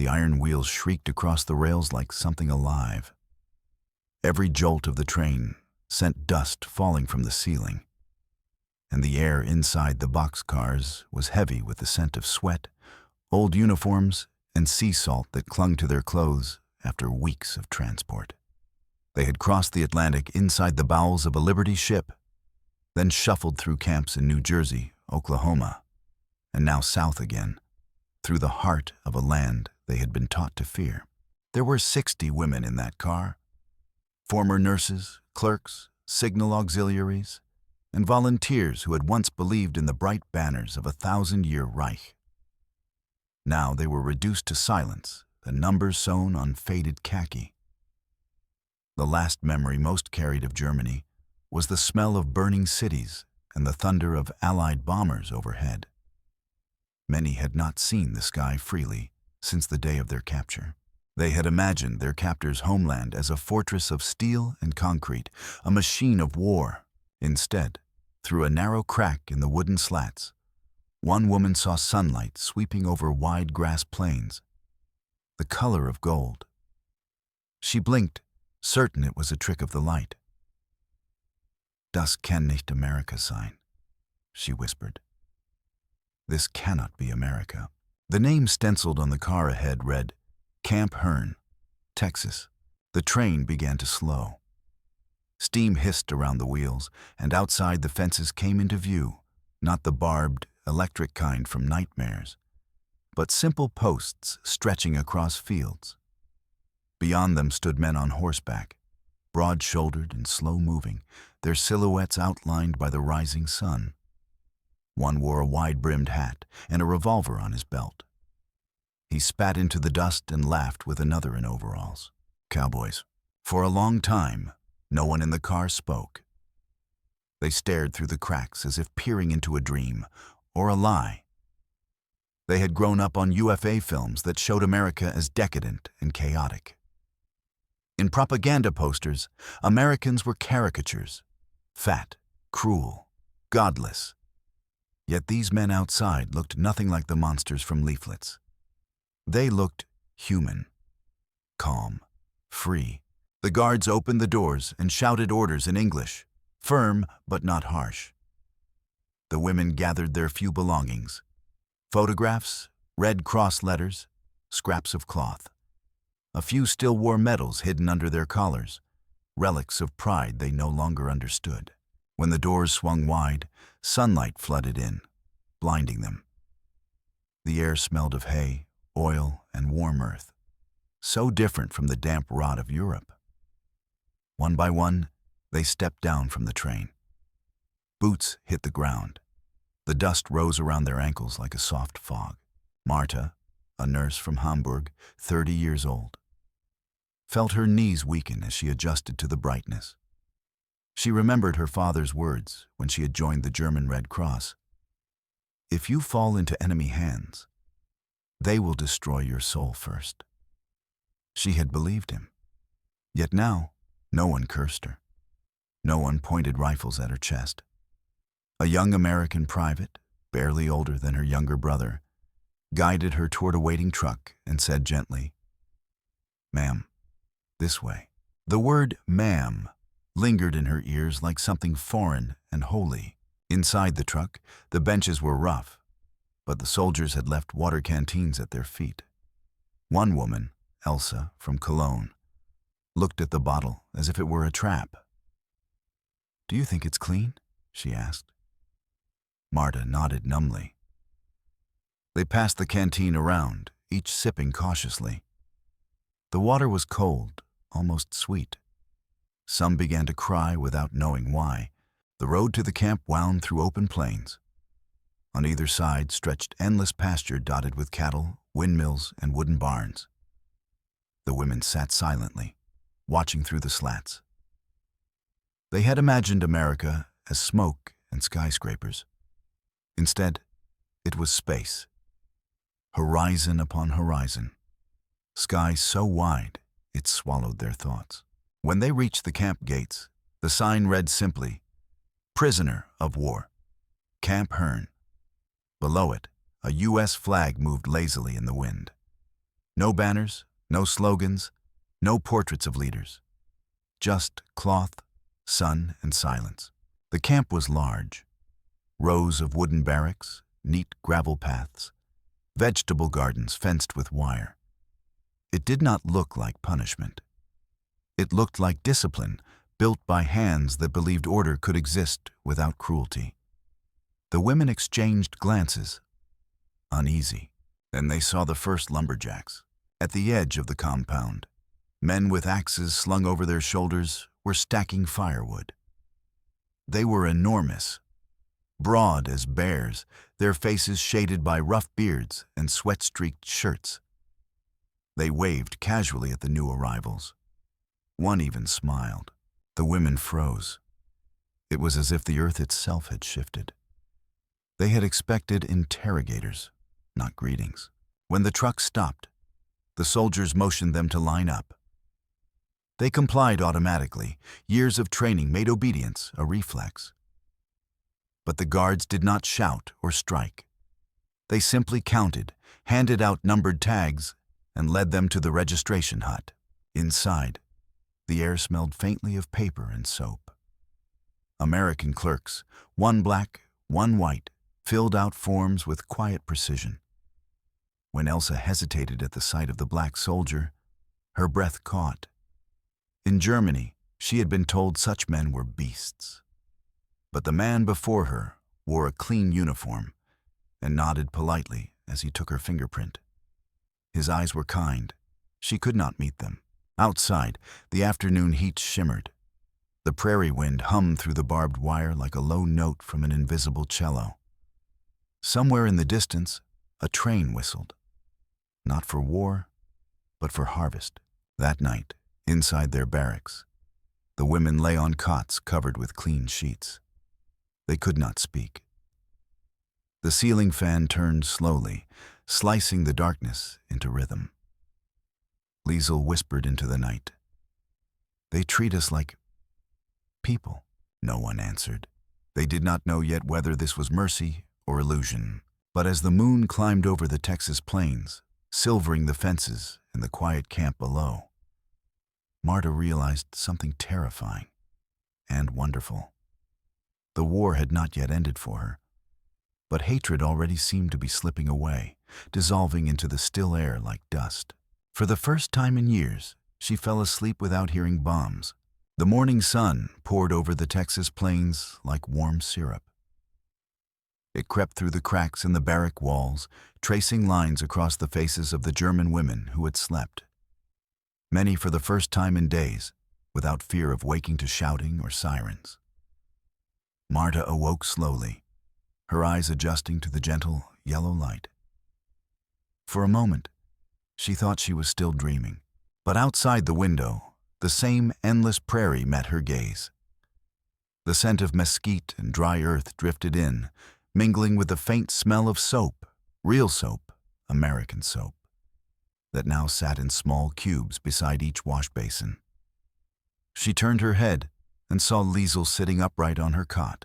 The iron wheels shrieked across the rails like something alive. Every jolt of the train sent dust falling from the ceiling, and the air inside the boxcars was heavy with the scent of sweat, old uniforms, and sea salt that clung to their clothes after weeks of transport. They had crossed the Atlantic inside the bowels of a Liberty ship, then shuffled through camps in New Jersey, Oklahoma, and now south again, through the heart of a land they had been taught to fear. There were 60 women in that car, former nurses, clerks, signal auxiliaries, and volunteers who had once believed in the bright banners of a 1,000-year Reich. Now they were reduced to silence, the numbers sewn on faded khaki. The last memory most carried of Germany was the smell of burning cities and the thunder of Allied bombers overhead. Many had not seen the sky freely since the day of their capture. They had imagined their captors' homeland as a fortress of steel and concrete, a machine of war. Instead, through a narrow crack in the wooden slats, one woman saw sunlight sweeping over wide grass plains, the color of gold. She blinked, certain it was a trick of the light. "Das kann nicht Amerika sein," she whispered. "This cannot be America." The name stenciled on the car ahead read, Camp Hearn, Texas. The train began to slow. Steam hissed around the wheels, and outside the fences came into view, not the barbed, electric kind from nightmares, but simple posts stretching across fields. Beyond them stood men on horseback, broad-shouldered and slow-moving, their silhouettes outlined by the rising sun. One wore a wide-brimmed hat and a revolver on his belt. He spat into the dust and laughed with another in overalls. Cowboys. For a long time, no one in the car spoke. They stared through the cracks as if peering into a dream or a lie. They had grown up on UFA films that showed America as decadent and chaotic. In propaganda posters, Americans were caricatures, fat, cruel, godless. Yet these men outside looked nothing like the monsters from leaflets. They looked human, calm, free. The guards opened the doors and shouted orders in English, firm but not harsh. The women gathered their few belongings: photographs, Red Cross letters, scraps of cloth. A few still wore medals hidden under their collars, relics of pride they no longer understood. When the doors swung wide, sunlight flooded in, blinding them. The air smelled of hay, oil, and warm earth, so different from the damp rot of Europe. One by one, they stepped down from the train. Boots hit the ground. The dust rose around their ankles like a soft fog. Marta, a nurse from Hamburg, 30 years old, felt her knees weaken as she adjusted to the brightness. She remembered her father's words when she had joined the German Red Cross. "If you fall into enemy hands, they will destroy your soul first." She had believed him. Yet now, no one cursed her. No one pointed rifles at her chest. A young American private, barely older than her younger brother, guided her toward a waiting truck and said gently, "Ma'am, this way." The word "ma'am" lingered in her ears like something foreign and holy. Inside the truck, the benches were rough, but the soldiers had left water canteens at their feet. One woman, Elsa from Cologne, looked at the bottle as if it were a trap. "Do you think it's clean?" she asked. Marta nodded numbly. They passed the canteen around, each sipping cautiously. The water was cold, almost sweet. Some began to cry without knowing why. The road to the camp wound through open plains. On either side stretched endless pasture dotted with cattle, windmills, and wooden barns. The women sat silently, watching through the slats. They had imagined America as smoke and skyscrapers. Instead, it was space. Horizon upon horizon. Sky so wide, it swallowed their thoughts. When they reached the camp gates, the sign read simply, "Prisoner of War, Camp Hearn." Below it, a U.S. flag moved lazily in the wind. No banners, no slogans, no portraits of leaders. Just cloth, sun, and silence. The camp was large. Rows of wooden barracks, neat gravel paths, vegetable gardens fenced with wire. It did not look like punishment. It looked like discipline, built by hands that believed order could exist without cruelty. The women exchanged glances, uneasy. Then they saw the first lumberjacks. At the edge of the compound, men with axes slung over their shoulders were stacking firewood. They were enormous, broad as bears, their faces shaded by rough beards and sweat-streaked shirts. They waved casually at the new arrivals. One even smiled. The women froze. It was as if the earth itself had shifted. They had expected interrogators, not greetings. When the truck stopped, the soldiers motioned them to line up. They complied automatically. Years of training made obedience a reflex. But the guards did not shout or strike. They simply counted, handed out numbered tags, and led them to the registration hut. Inside, the air smelled faintly of paper and soap. American clerks, one black, one white, filled out forms with quiet precision. When Elsa hesitated at the sight of the black soldier, her breath caught. In Germany, she had been told such men were beasts. But the man before her wore a clean uniform and nodded politely as he took her fingerprint. His eyes were kind. She could not meet them. Outside, the afternoon heat shimmered. The prairie wind hummed through the barbed wire like a low note from an invisible cello. Somewhere in the distance, a train whistled. Not for war, but for harvest. That night, inside their barracks, the women lay on cots covered with clean sheets. They could not speak. The ceiling fan turned slowly, slicing the darkness into rhythm. Liesel whispered into the night. "They treat us like people." No one answered. They did not know yet whether this was mercy or illusion. But as the moon climbed over the Texas plains, silvering the fences and the quiet camp below, Marta realized something terrifying and wonderful. The war had not yet ended for her, but hatred already seemed to be slipping away, dissolving into the still air like dust. For the first time in years, she fell asleep without hearing bombs. The morning sun poured over the Texas plains like warm syrup. It crept through the cracks in the barrack walls, tracing lines across the faces of the German women who had slept. Many for the first time in days, without fear of waking to shouting or sirens. Marta awoke slowly, her eyes adjusting to the gentle yellow light. For a moment, she thought she was still dreaming. But outside the window, the same endless prairie met her gaze. The scent of mesquite and dry earth drifted in, mingling with the faint smell of soap, real soap, American soap, that now sat in small cubes beside each wash basin. She turned her head and saw Liesel sitting upright on her cot,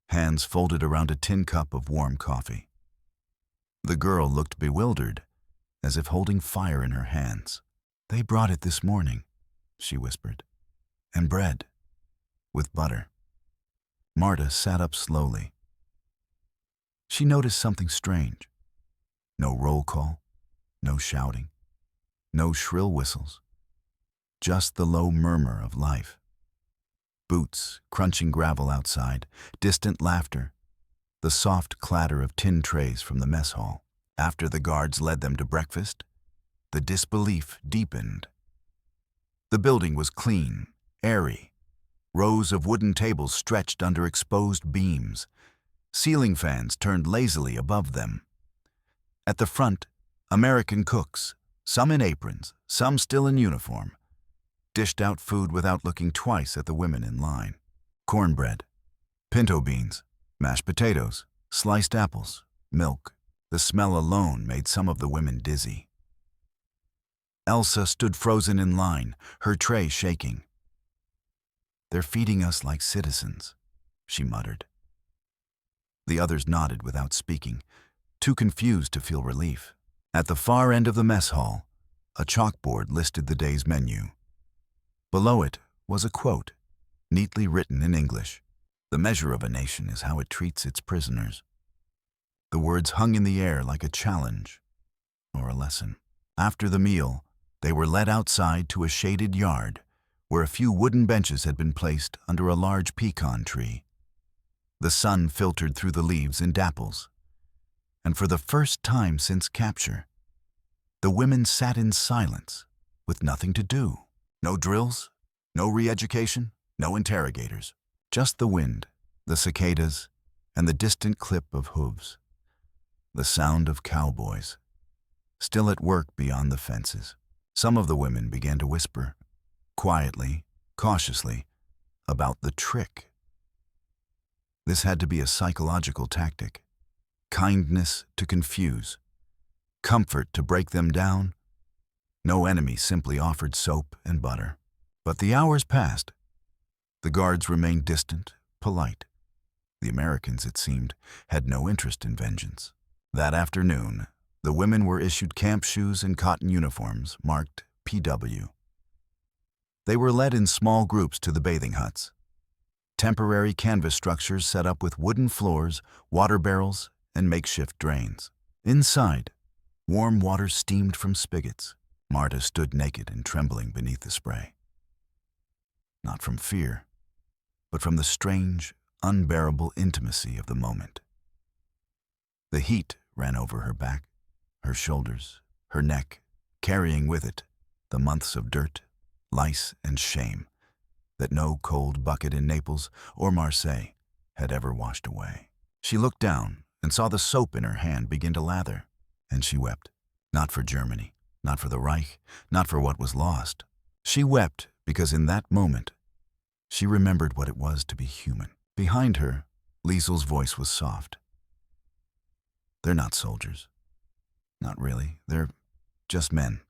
hands folded around a tin cup of warm coffee. The girl looked bewildered, as if holding fire in her hands. "They brought it this morning," she whispered. "And bread, with butter." Marta sat up slowly. She noticed something strange. No roll call, no shouting, no shrill whistles, just the low murmur of life. Boots crunching gravel outside, distant laughter, the soft clatter of tin trays from the mess hall. After the guards led them to breakfast, the disbelief deepened. The building was clean, airy. Rows of wooden tables stretched under exposed beams. Ceiling fans turned lazily above them. At the front, American cooks, some in aprons, some still in uniform, dished out food without looking twice at the women in line. Cornbread, pinto beans, mashed potatoes, sliced apples, milk. The smell alone made some of the women dizzy. Elsa stood frozen in line, her tray shaking. "They're feeding us like citizens," she muttered. The others nodded without speaking, too confused to feel relief. At the far end of the mess hall, A chalkboard listed the day's menu. Below it was a quote, neatly written in English. "The measure of a nation is how it treats its prisoners." The words hung in the air like a challenge or a lesson. After the meal, they were led outside to a shaded yard where a few wooden benches had been placed under a large pecan tree. The sun filtered through the leaves in dapples, and for the first time since capture, the women sat in silence with nothing to do. No drills, no re-education, no interrogators. Just the wind, the cicadas, and the distant clip of hooves. The sound of cowboys, still at work beyond the fences. Some of the women began to whisper, quietly, cautiously, about the trick. This had to be a psychological tactic. Kindness to confuse, comfort to break them down. No enemy simply offered soap and butter. But the hours passed. The guards remained distant, polite. The Americans, it seemed, had no interest in vengeance. That afternoon, the women were issued camp shoes and cotton uniforms marked PW. They were led in small groups to the bathing huts, temporary canvas structures set up with wooden floors, water barrels, and makeshift drains. Inside, warm water steamed from spigots. Marta stood naked and trembling beneath the spray. Not from fear, but from the strange, unbearable intimacy of the moment. The heat ran over her back, her shoulders, her neck, carrying with it the months of dirt, lice, and shame that no cold bucket in Naples or Marseille had ever washed away. She looked down and saw the soap in her hand begin to lather, and she wept. Not for Germany, not for the Reich, not for what was lost. She wept because in that moment, she remembered what it was to be human. Behind her, Liesel's voice was soft. "They're not soldiers. Not really. They're just men.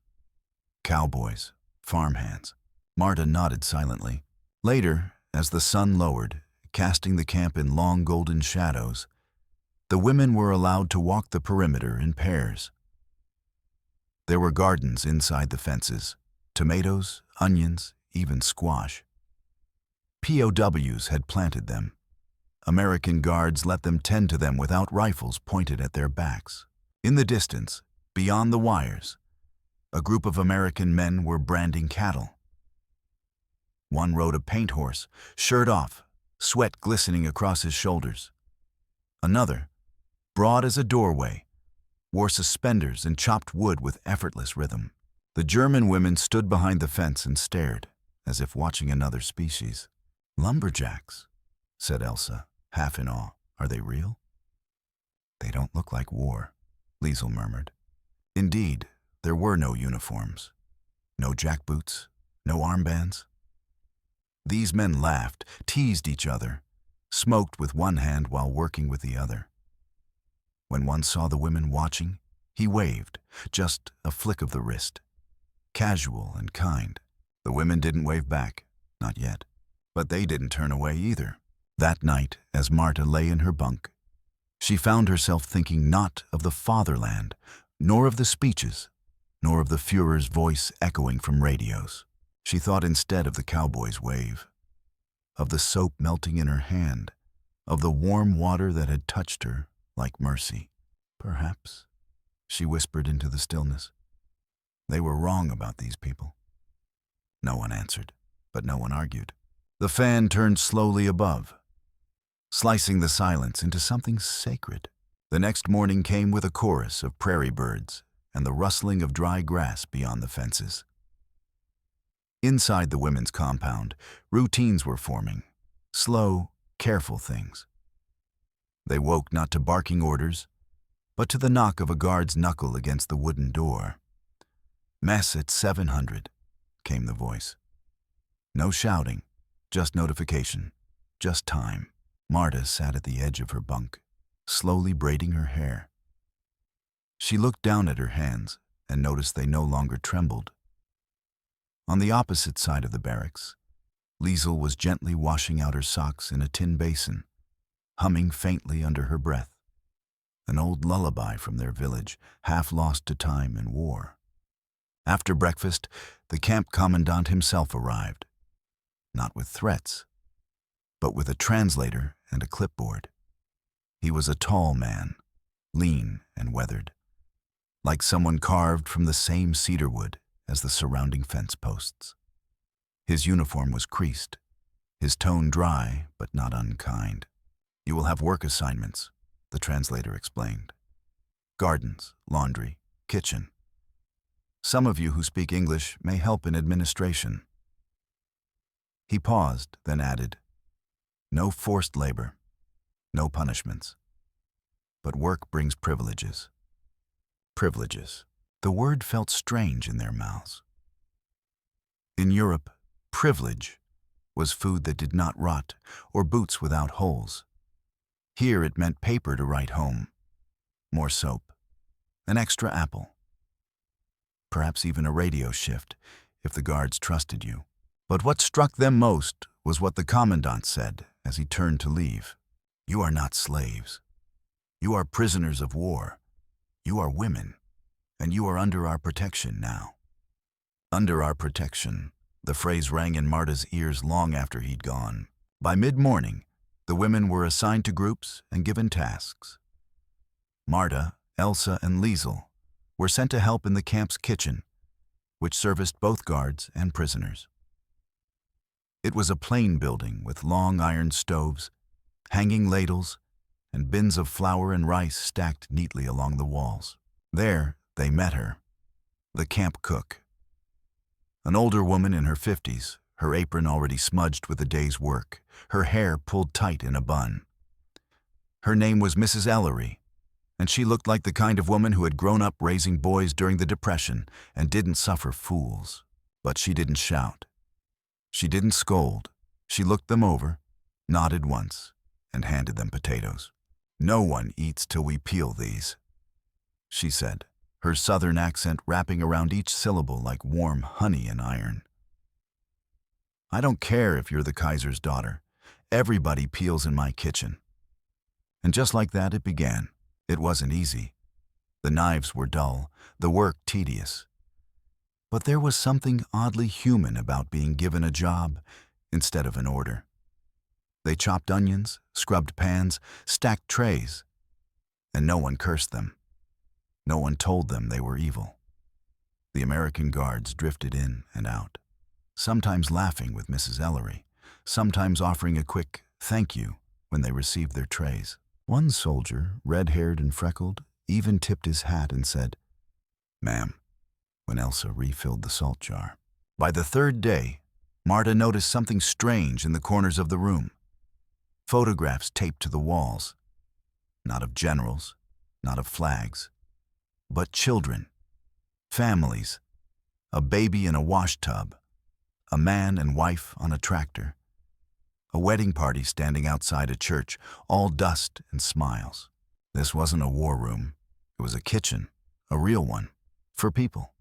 Cowboys, farmhands." Marta nodded silently. Later, as the sun lowered, casting the camp in long golden shadows, the women were allowed to walk the perimeter in pairs. There were gardens inside the fences, tomatoes, onions, even squash. POWs had planted them. American guards let them tend to them without rifles pointed at their backs. In the distance, beyond the wires, a group of American men were branding cattle. One rode a paint horse, shirt off, sweat glistening across his shoulders. Another, broad as a doorway, wore suspenders and chopped wood with effortless rhythm. The German women stood behind the fence and stared, as if watching another species. "Lumberjacks," said Elsa, half in awe. "Are they real?" "They don't look like war," Liesel murmured. Indeed, there were no uniforms, no jackboots, no armbands. These men laughed, teased each other, smoked with one hand while working with the other. When one saw the women watching, he waved, just a flick of the wrist. Casual and kind. The women didn't wave back, not yet. But they didn't turn away either. That night, as Marta lay in her bunk, she found herself thinking not of the fatherland, nor of the speeches, nor of the Führer's voice echoing from radios. She thought instead of the cowboy's wave, of the soap melting in her hand, of the warm water that had touched her like mercy. "Perhaps," she whispered into the stillness. "They were wrong about these people." No one answered, but no one argued. The fan turned slowly above, slicing the silence into something sacred. The next morning came with a chorus of prairie birds and the rustling of dry grass beyond the fences. Inside the women's compound, routines were forming, slow, careful things. They woke not to barking orders, but to the knock of a guard's knuckle against the wooden door. "Mess at 700, came the voice. No shouting, just notification, just time. Marta sat at the edge of her bunk, slowly braiding her hair. She looked down at her hands and noticed they no longer trembled. On the opposite side of the barracks, Liesel was gently washing out her socks in a tin basin, humming faintly under her breath, an old lullaby from their village, half lost to time and war. After breakfast, the camp commandant himself arrived, not with threats, but with a translator and a clipboard. He was a tall man, lean and weathered, like someone carved from the same cedar wood as the surrounding fence posts. His uniform was creased, his tone dry but not unkind. "You will have work assignments," the translator explained. "Gardens, laundry, kitchen. Some of you who speak English may help in administration." He paused, then added, "No forced labor, no punishments. But work brings privileges." Privileges. The word felt strange in their mouths. In Europe, privilege was food that did not rot or boots without holes. Here it meant paper to write home, more soap, an extra apple, perhaps even a radio shift if the guards trusted you. But what struck them most was what the commandant said as he turned to leave. "You are not slaves. You are prisoners of war. You are women, and you are under our protection now." Under our protection. The phrase rang in Marta's ears long after he'd gone. By mid-morning, the women were assigned to groups and given tasks. Marta, Elsa, and Liesel were sent to help in the camp's kitchen, which serviced both guards and prisoners. It was a plain building with long iron stoves, hanging ladles, and bins of flour and rice stacked neatly along the walls. There, they met her, the camp cook. An older woman in her 50s, her apron already smudged with the day's work, her hair pulled tight in a bun. Her name was Mrs. Ellery, and she looked like the kind of woman who had grown up raising boys during the Depression and didn't suffer fools. But she didn't shout. She didn't scold. She looked them over, nodded once, and handed them potatoes. "No one eats till we peel these," she said, her southern accent wrapping around each syllable like warm honey and iron. "I don't care if you're the Kaiser's daughter. Everybody peels in my kitchen." And just like that it began. It wasn't easy. The knives were dull, the work tedious. But there was something oddly human about being given a job instead of an order. They chopped onions, scrubbed pans, stacked trays, and no one cursed them. No one told them they were evil. The American guards drifted in and out, sometimes laughing with Mrs. Ellery, sometimes offering a quick thank you when they received their trays. One soldier, red-haired and freckled, even tipped his hat and said, "Ma'am," when Elsa refilled the salt jar. By the third day, Marta noticed something strange in the corners of the room. Photographs taped to the walls, not of generals, not of flags, but children, families, a baby in a wash tub, a man and wife on a tractor, a wedding party standing outside a church, all dust and smiles. This wasn't a war room. It was a kitchen, a real one, for people,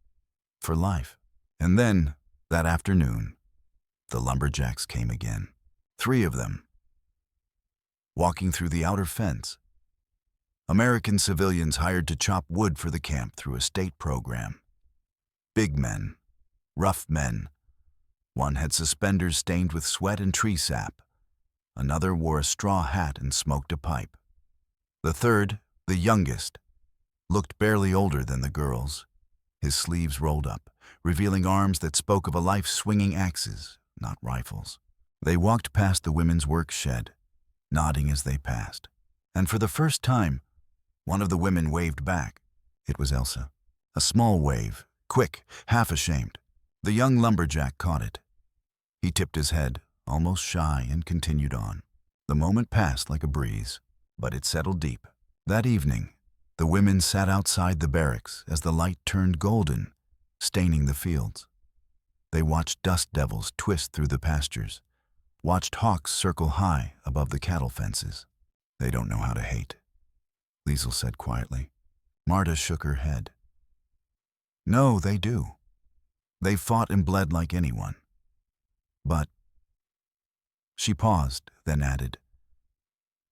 for life. And then, that afternoon, the lumberjacks came again. 3 of them, walking through the outer fence. American civilians hired to chop wood for the camp through a state program. Big men, rough men. One had suspenders stained with sweat and tree sap. Another wore a straw hat and smoked a pipe. The third, the youngest, looked barely older than the girls, his sleeves rolled up, revealing arms that spoke of a life swinging axes, not rifles. They walked past the women's work shed, nodding as they passed. And for the first time, one of the women waved back. It was Elsa. A small wave, quick, half ashamed. The young lumberjack caught it. He tipped his head, almost shy, and continued on. The moment passed like a breeze, but it settled deep. That evening, the women sat outside the barracks as the light turned golden, staining the fields. They watched dust devils twist through the pastures, watched hawks circle high above the cattle fences. "They don't know how to hate," Liesel said quietly. Marta shook her head. "No, they do. They fought and bled like anyone. But," she paused, then added,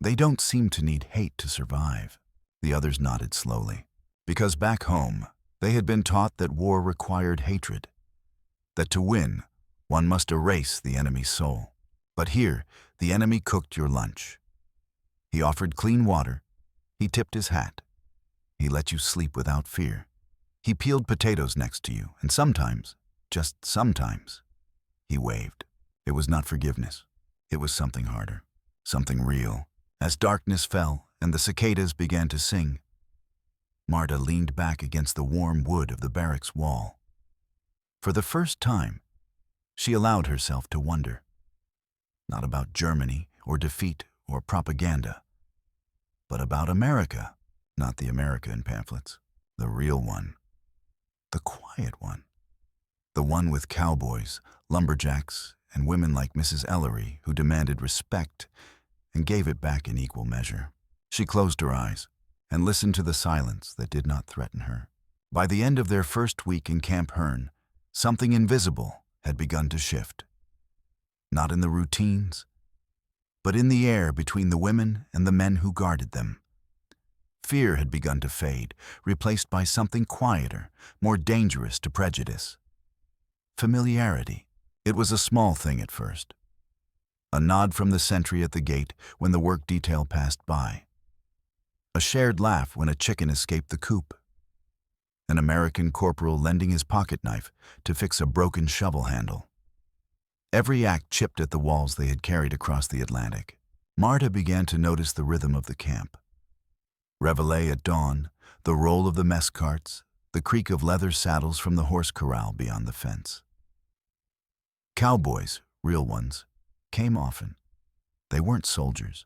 "they don't seem to need hate to survive." The others nodded slowly. "Because back home, They had been taught that war required hatred, that to win, one must erase the enemy's soul. But here, the enemy cooked your lunch. He offered clean water. He tipped his hat. He let you sleep without fear. He peeled potatoes next to you, and sometimes, just sometimes, he waved. It was not forgiveness. It was something harder, something real. As darkness fell and the cicadas began to sing, Marta leaned back against the warm wood of the barracks wall. For the first time, she allowed herself to wonder. Not about Germany or defeat or propaganda, but about America. Not the America in pamphlets, the real one, the quiet one, the one with cowboys, lumberjacks, and women like Mrs. Ellery who demanded respect and gave it back in equal measure. She closed her eyes and listened to the silence that did not threaten her. By the end of their first week in Camp Hearn, something invisible had begun to shift. Not in the routines, but in the air between the women and the men who guarded them. Fear had begun to fade, replaced by something quieter, more dangerous to prejudice. Familiarity. It was a small thing at first. A nod from the sentry at the gate when the work detail passed by. A shared laugh when a chicken escaped the coop. An American corporal lending his pocket knife to fix a broken shovel handle. Every act chipped at the walls they had carried across the Atlantic. Marta began to notice the rhythm of the camp. Reveille at dawn, the roll of the mess carts, the creak of leather saddles from the horse corral beyond the fence. Cowboys, real ones, came often. They weren't soldiers.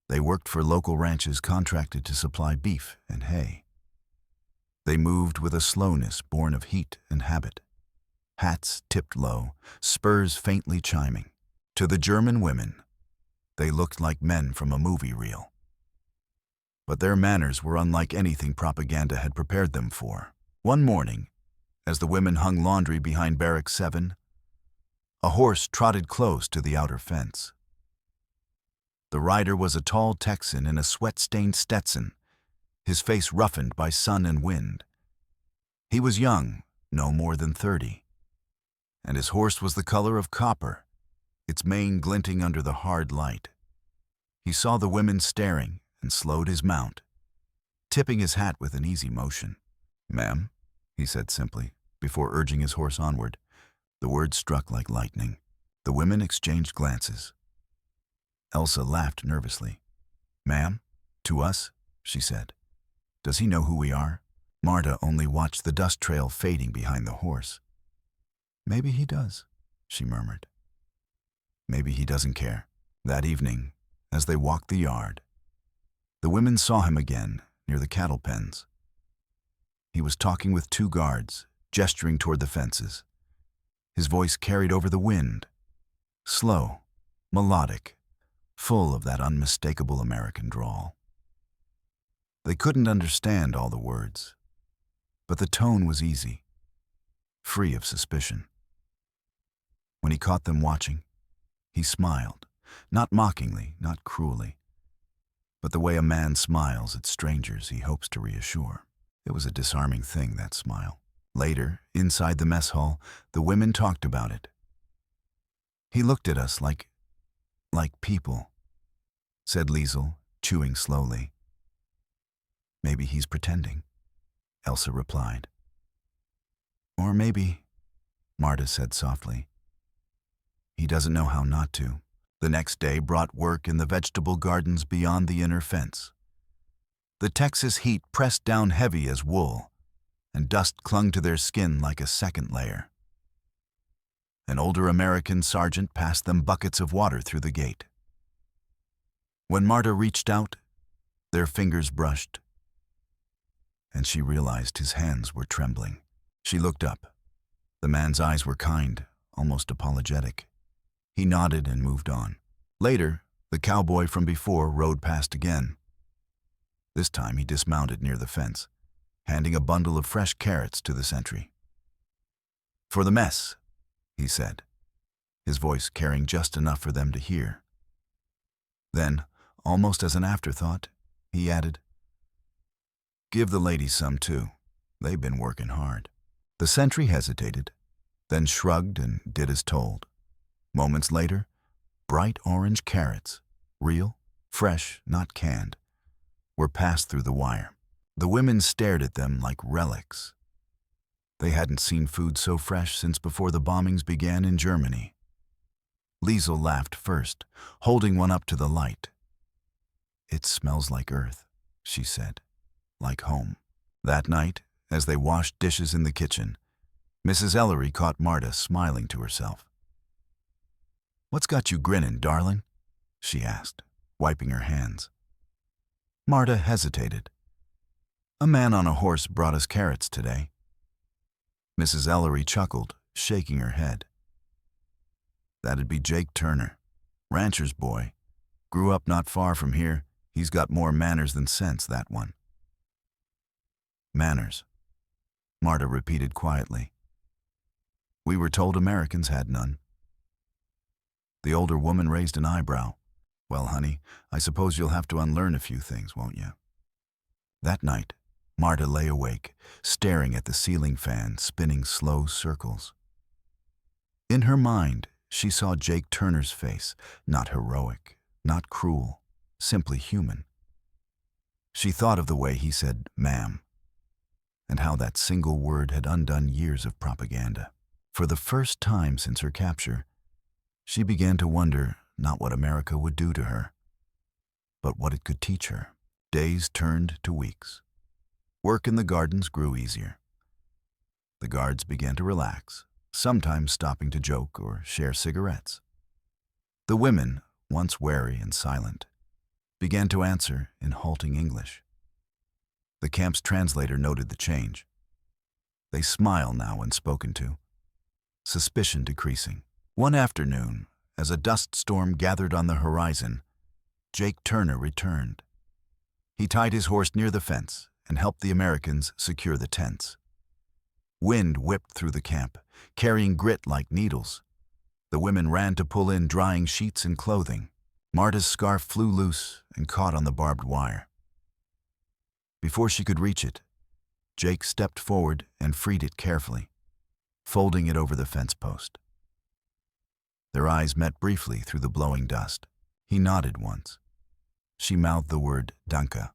They worked for local ranches contracted to supply beef and hay. They moved with a slowness born of heat and habit. Hats tipped low, spurs faintly chiming. To the German women, they looked like men from a movie reel. But their manners were unlike anything propaganda had prepared them for. One morning, as the women hung laundry behind Barrack 7, a horse trotted close to the outer fence. The rider was a tall Texan in a sweat-stained Stetson, his face roughened by sun and wind. He was young, no more than 30, and his horse was the color of copper, its mane glinting under the hard light. He saw the women staring and slowed his mount, tipping his hat with an easy motion. "Ma'am," he said simply, before urging his horse onward. The words struck like lightning. The women exchanged glances. Elsa laughed nervously. "Ma'am? To us?" she said. "Does he know who we are?" Marta only watched the dust trail fading behind the horse. "Maybe he does," she murmured. "Maybe he doesn't care." That evening, as they walked the yard, the women saw him again near the cattle pens. He was talking with 2 guards, gesturing toward the fences. His voice carried over the wind, slow, melodic, full of that unmistakable American drawl. They couldn't understand all the words, but the tone was easy, free of suspicion. When he caught them watching, he smiled, not mockingly, not cruelly, but the way a man smiles at strangers he hopes to reassure. It was a disarming thing, that smile. Later, inside the mess hall, the women talked about it. "He looked at us like people," said Liesel, chewing slowly. "Maybe he's pretending," Elsa replied. "Or maybe," Marta said softly, "he doesn't know how not to." The next day brought work in the vegetable gardens beyond the inner fence. The Texas heat pressed down heavy as wool, and dust clung to their skin like a second layer. An older American sergeant passed them buckets of water through the gate. When Marta reached out, their fingers brushed, and she realized his hands were trembling. She looked up. The man's eyes were kind, almost apologetic. He nodded and moved on. Later, the cowboy from before rode past again. This time he dismounted near the fence, handing a bundle of fresh carrots to the sentry. "For the mess," he said, his voice carrying just enough for them to hear. Then, almost as an afterthought, he added, "Give the ladies some too. They've been working hard. The sentry hesitated, then shrugged and did as told. Moments later, bright orange carrots, real, fresh, not canned, were passed through the wire. The women stared at them like relics. They hadn't seen food so fresh since before the bombings began in Germany. Liesel laughed first, holding one up to the light. "It smells like earth," she said, "like home." That night, as they washed dishes in the kitchen, Mrs. Ellery caught Marta smiling to herself. "What's got you grinning, darling?" she asked, wiping her hands. Marta hesitated. "A man on a horse brought us carrots today." Mrs. Ellery chuckled, shaking her head. "That'd be Jake Turner, rancher's boy. Grew up not far from here. He's got more manners than sense, that one." "Manners," Marta repeated quietly. "We were told Americans had none." The older woman raised an eyebrow. "Well, honey, I suppose you'll have to unlearn a few things, won't you?" That night, Marta lay awake, staring at the ceiling fan spinning slow circles. In her mind, she saw Jake Turner's face, not heroic, not cruel, simply human. She thought of the way he said, "ma'am," and how that single word had undone years of propaganda. For the first time since her capture, she began to wonder not what America would do to her, but what it could teach her. Days turned to weeks. Work in the gardens grew easier. The guards began to relax, sometimes stopping to joke or share cigarettes. The women, once wary and silent, began to answer in halting English. The camp's translator noted the change. They smile now when spoken to, suspicion decreasing. One afternoon, as a dust storm gathered on the horizon, Jake Turner returned. He tied his horse near the fence and helped the Americans secure the tents. Wind whipped through the camp, carrying grit like needles. The women ran to pull in drying sheets and clothing. Marta's scarf flew loose and caught on the barbed wire. Before she could reach it, Jake stepped forward and freed it carefully, folding it over the fence post. Their eyes met briefly through the blowing dust. He nodded once. She mouthed the word "danke."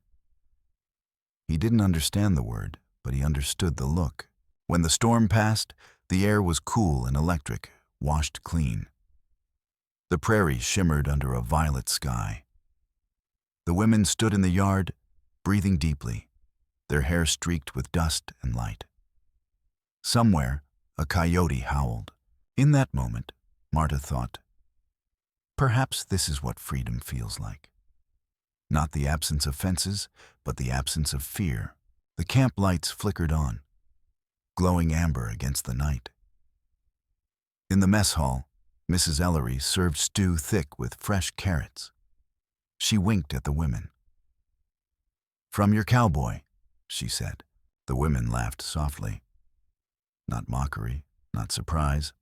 He didn't understand the word, but he understood the look. When the storm passed, the air was cool and electric, washed clean. The prairie shimmered under a violet sky. The women stood in the yard, breathing deeply, their hair streaked with dust and light. Somewhere, a coyote howled. In that moment, Marta thought, perhaps this is what freedom feels like. Not the absence of fences, but the absence of fear. The camp lights flickered on, glowing amber against the night. In the mess hall, Mrs. Ellery served stew thick with fresh carrots. She winked at the women. "From your cowboy," she said. The women laughed softly. Not mockery, not surprise,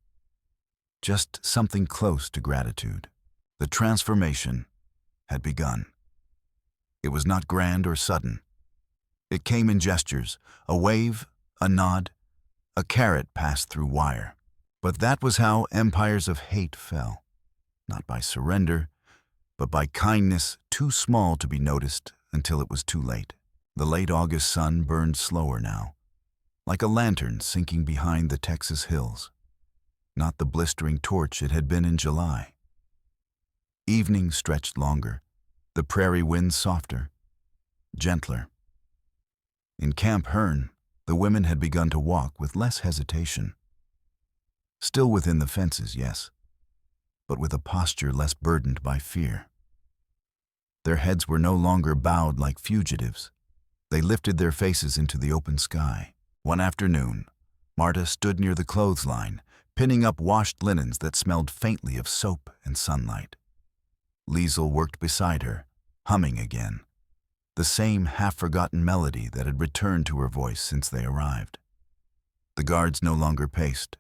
just something close to gratitude. The transformation had begun. It was not grand or sudden. It came in gestures, a wave, a nod, a carrot passed through wire. But that was how empires of hate fell, not by surrender, but by kindness too small to be noticed until it was too late. The late August sun burned slower now, like a lantern sinking behind the Texas hills, not the blistering torch it had been in July. Evening stretched longer, the prairie winds softer, gentler. In Camp Hearn, the women had begun to walk with less hesitation. Still within the fences, yes, but with a posture less burdened by fear. Their heads were no longer bowed like fugitives. They lifted their faces into the open sky. One afternoon, Marta stood near the clothesline, pinning up washed linens that smelled faintly of soap and sunlight. Liesel worked beside her, humming again, the same half-forgotten melody that had returned to her voice since they arrived. The guards no longer paced.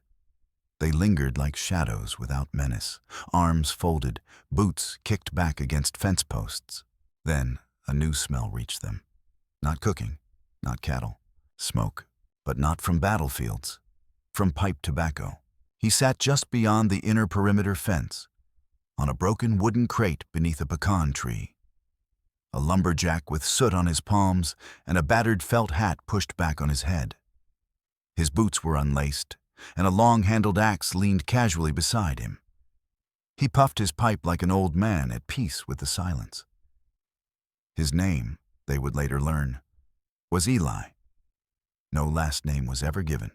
They lingered like shadows without menace, arms folded, boots kicked back against fence posts. Then a new smell reached them. Not cooking, not cattle, smoke. but not from battlefields, from pipe tobacco. He sat just beyond the inner perimeter fence, on a broken wooden crate beneath a pecan tree. A lumberjack with soot on his palms and a battered felt hat pushed back on his head. His boots were unlaced, and a long-handled axe leaned casually beside him. He puffed his pipe like an old man at peace with the silence. His name, they would later learn, was Eli. No last name was ever given,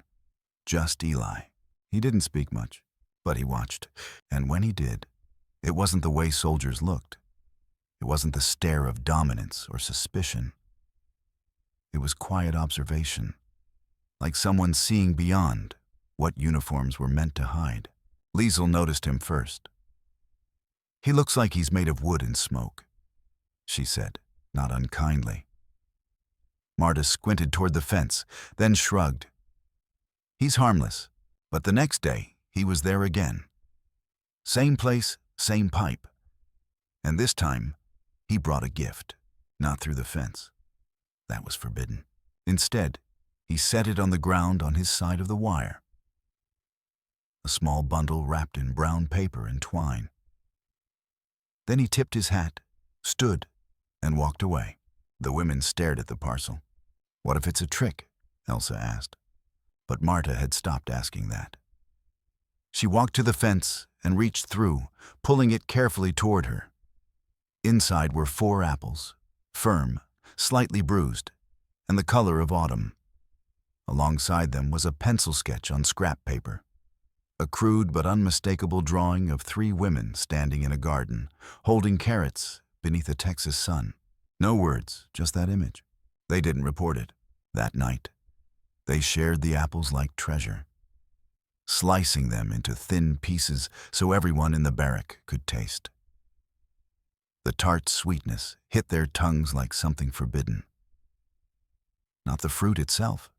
just Eli. He didn't speak much, but he watched, and when he did, it wasn't the way soldiers looked. It wasn't the stare of dominance or suspicion. It was quiet observation, like someone seeing beyond what uniforms were meant to hide. Liesl noticed him first. "He looks like he's made of wood and smoke," she said, not unkindly. Marta squinted toward the fence, then shrugged. "He's harmless," but the next day he was there again. Same place, same pipe. And this time, he brought a gift, not through the fence. That was forbidden. Instead, he set it on the ground on his side of the wire. A small bundle wrapped in brown paper and twine. Then he tipped his hat, stood, and walked away. The women stared at the parcel. "What if it's a trick?" Elsa asked. But Marta had stopped asking that. She walked to the fence and reached through, pulling it carefully toward her. Inside were 4 apples, firm, slightly bruised, and the color of autumn. Alongside them was a pencil sketch on scrap paper, a crude but unmistakable drawing of 3 women standing in a garden, holding carrots beneath a Texas sun. No words, just that image. They didn't report it. That night, they shared the apples like treasure, slicing them into thin pieces so everyone in the barrack could taste. The tart sweetness hit their tongues like something forbidden. Not the fruit itself,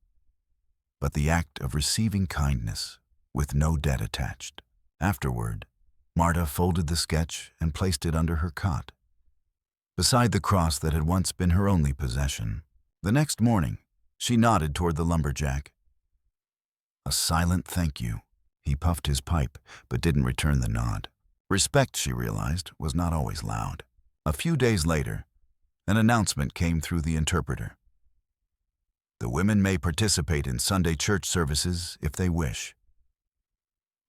but the act of receiving kindness with no debt attached. Afterward, Marta folded the sketch and placed it under her cot, beside the cross that had once been her only possession. The next morning, she nodded toward the lumberjack. A silent thank you. He puffed his pipe, but didn't return the nod. Respect, she realized, was not always loud. A few days later, an announcement came through the interpreter. The women may participate in Sunday church services if they wish.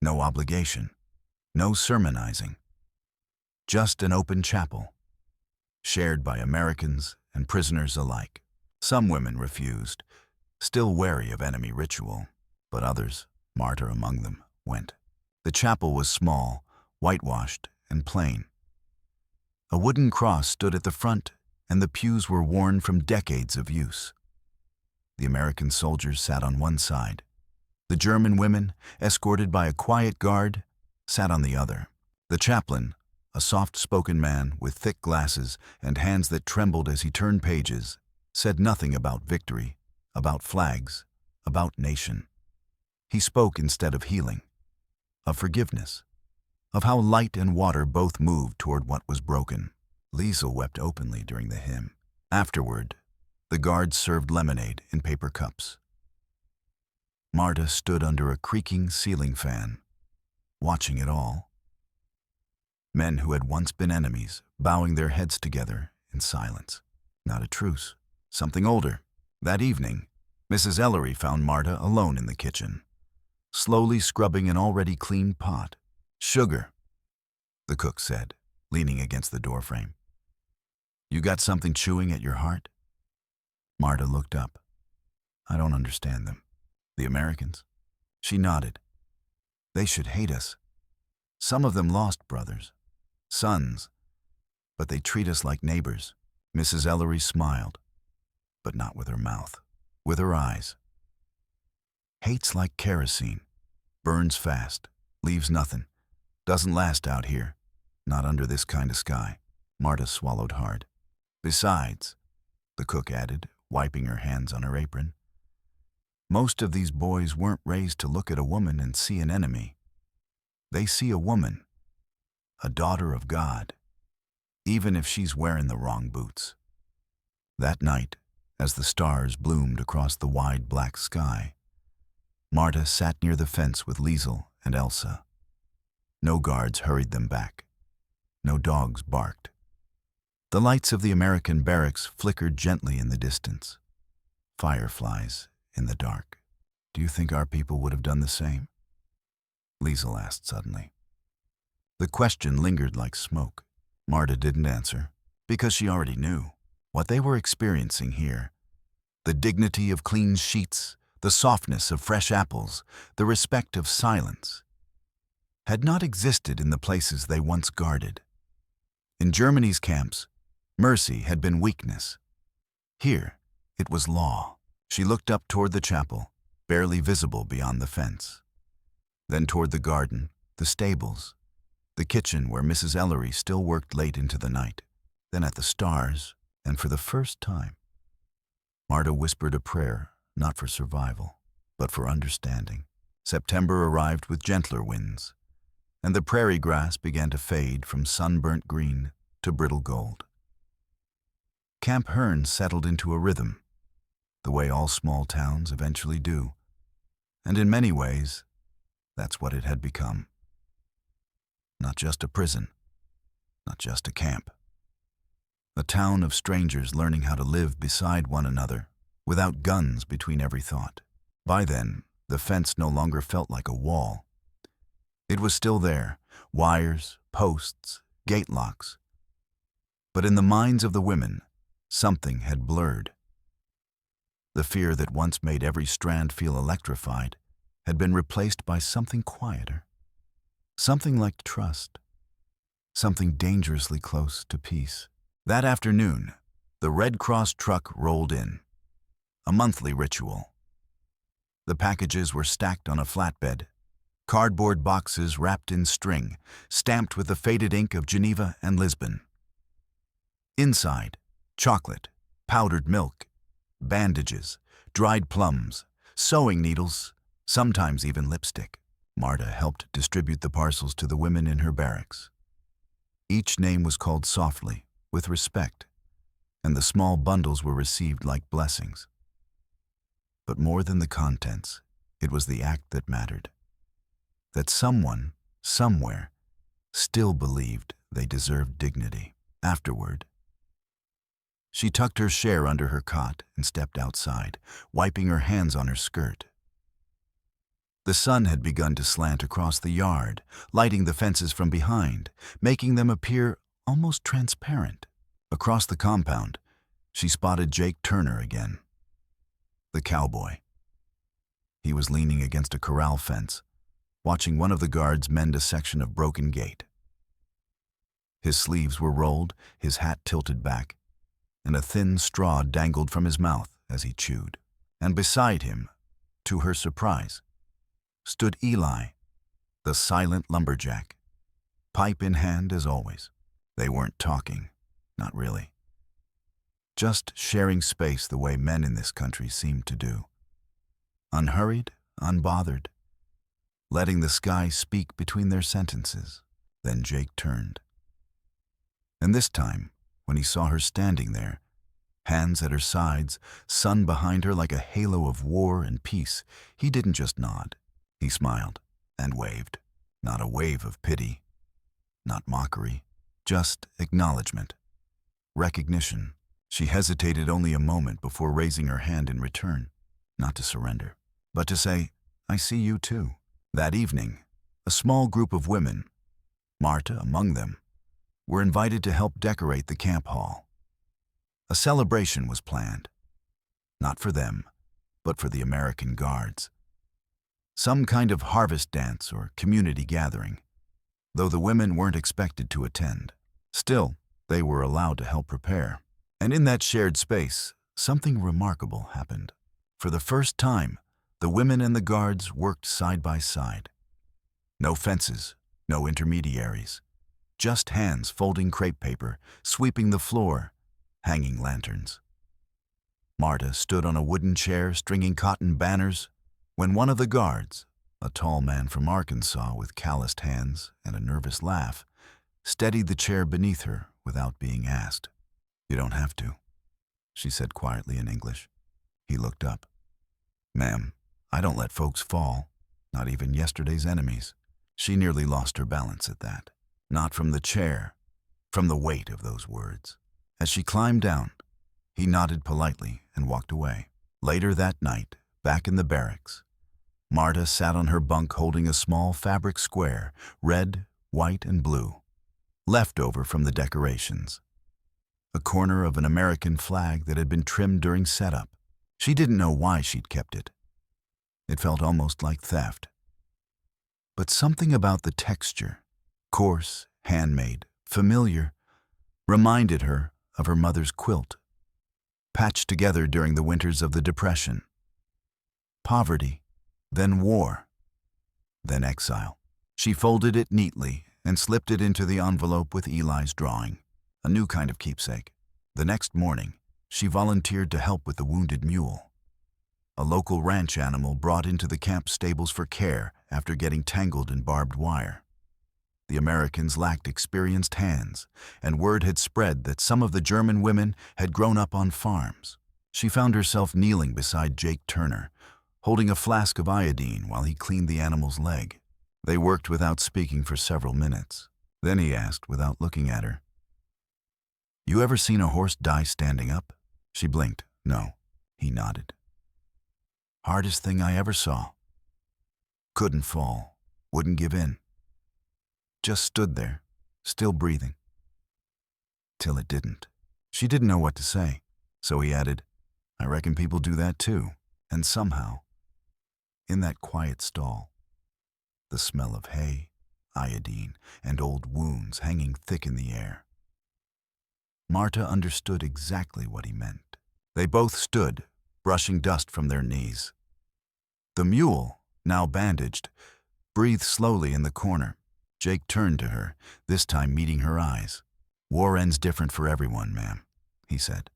No obligation, no sermonizing, just an open chapel, shared by Americans and prisoners alike. Some women refused, still wary of enemy ritual, but others, Marta among them, went. The chapel was small, whitewashed, and plain. A wooden cross stood at the front, and the pews were worn from decades of use. The American soldiers sat on one side. The German women, escorted by a quiet guard, sat on the other. The chaplain, a soft-spoken man with thick glasses and hands that trembled as he turned pages, said nothing about victory, about flags, about nation. He spoke instead of healing, of forgiveness, of how light and water both moved toward what was broken. Liesl wept openly during the hymn. Afterward, the guards served lemonade in paper cups. Marta stood under a creaking ceiling fan, watching it all. Men who had once been enemies, bowing their heads together in silence. Not a truce, something older. That evening, Mrs. Ellery found Marta alone in the kitchen, slowly scrubbing an already clean pot. "Sugar," the cook said, leaning against the doorframe. "You got something chewing at your heart?" Marta looked up. "I don't understand them. The Americans?" She nodded. "They should hate us. Some of them lost brothers, sons, but they treat us like neighbors." Mrs. Ellery smiled, but not with her mouth, with her eyes. "Hate's like kerosene. Burns fast, leaves nothing. Doesn't last out here, not under this kind of sky." Marta swallowed hard. "Besides," the cook added, wiping her hands on her apron, "most of these boys weren't raised to look at a woman and see an enemy. They see a woman, a daughter of God, even if she's wearing the wrong boots." That night, As the stars bloomed across the wide black sky, Marta sat near the fence with Liesel and Elsa. No guards hurried them back. No dogs barked. The lights of the American barracks flickered gently in the distance. Fireflies in the dark. "Do you think our people would have done the same?" Liesel asked suddenly. The question lingered like smoke. Marta didn't answer, because she already knew what they were experiencing here. The dignity of clean sheets, the softness of fresh apples, the respect of silence, had not existed in the places they once guarded. In Germany's camps, mercy had been weakness. Here, it was law. She looked up toward the chapel, barely visible beyond the fence. Then toward the garden, the stables, the kitchen where Mrs. Ellery still worked late into the night. Then at the stars, and for the first time, Marta whispered a prayer, not for survival, but for understanding. September arrived with gentler winds, and the prairie grass began to fade from sunburnt green to brittle gold. Camp Hearn settled into a rhythm, the way all small towns eventually do, and in many ways, that's what it had become. Not just a prison, not just a camp. A town of strangers learning how to live beside one another, without guns between every thought. By then, the fence no longer felt like a wall. It was still there, wires, posts, gate locks. But in the minds of the women, something had blurred. The fear that once made every strand feel electrified had been replaced by something quieter, something like trust, something dangerously close to peace. That afternoon, the Red Cross truck rolled in, a monthly ritual. The packages were stacked on a flatbed, cardboard boxes wrapped in string, stamped with the faded ink of Geneva and Lisbon. Inside, chocolate, powdered milk, bandages, dried plums, sewing needles, sometimes even lipstick. Marta helped distribute the parcels to the women in her barracks. Each name was called softly, with respect, and the small bundles were received like blessings. But more than the contents, it was the act that mattered. That someone, somewhere, still believed they deserved dignity. Afterward, she tucked her share under her cot and stepped outside, wiping her hands on her skirt. The sun had begun to slant across the yard, lighting the fences from behind, making them appear almost transparent. Across the compound, she spotted Jake Turner again, the cowboy. He was leaning against a corral fence, watching one of the guards mend a section of broken gate. His sleeves were rolled, his hat tilted back, and a thin straw dangled from his mouth as he chewed. And beside him, to her surprise, stood Eli, the silent lumberjack, pipe in hand as always. They weren't talking, not really. Just sharing space the way men in this country seemed to do. Unhurried, unbothered, letting the sky speak between their sentences. Then Jake turned. And this time, when he saw her standing there, hands at her sides, sun behind her like a halo of war and peace, he didn't just nod. He smiled and waved. Not a wave of pity, not mockery, just acknowledgement, recognition. She hesitated only a moment before raising her hand in return, not to surrender, but to say, "I see you too." That evening, a small group of women, Marta among them, were invited to help decorate the camp hall. A celebration was planned, not for them, but for the American Guards. Some kind of harvest dance or community gathering, though the women weren't expected to attend. Still, they were allowed to help prepare. And in that shared space, something remarkable happened. For the first time, the women and the guards worked side by side. No fences, no intermediaries, just hands folding crepe paper, sweeping the floor, hanging lanterns. Marta stood on a wooden chair stringing cotton banners when one of the guards, a tall man from Arkansas with calloused hands and a nervous laugh, steadied the chair beneath her without being asked. "You don't have to." she said quietly in English. He looked up. Ma'am, I don't let folks fall, not even yesterday's enemies. She nearly lost her balance at that. Not from the chair, from the weight of those words. As she climbed down, he nodded politely and walked away. Later that night, back in the barracks, Marta sat on her bunk holding a small fabric square, red, white, and blue, left over from the decorations. A corner of an American flag that had been trimmed during setup. She didn't know why she'd kept it. It felt almost like theft. But something about the texture, coarse, handmade, familiar, reminded her of her mother's quilt, patched together during the winters of the Depression. Poverty, then war, then exile. She folded it neatly and slipped it into the envelope with Eli's drawing, a new kind of keepsake. The next morning, she volunteered to help with the wounded mule, a local ranch animal brought into the camp stables for care after getting tangled in barbed wire. The Americans lacked experienced hands, and word had spread that some of the German women had grown up on farms. She found herself kneeling beside Jake Turner, holding a flask of iodine while he cleaned the animal's leg. They worked without speaking for several minutes. Then he asked, without looking at her, "You ever seen a horse die standing up?" She blinked. "No." He nodded. "Hardest thing I ever saw. Couldn't fall, wouldn't give in. Just stood there, still breathing. Till it didn't." She didn't know what to say, so he added, "I reckon people do that too." And somehow, in that quiet stall, the smell of hay, iodine, and old wounds hanging thick in the air, Marta understood exactly what he meant. They both stood, brushing dust from their knees. The mule, now bandaged, breathed slowly in the corner. Jake turned to her, this time meeting her eyes. "War ends different for everyone, ma'am," he said.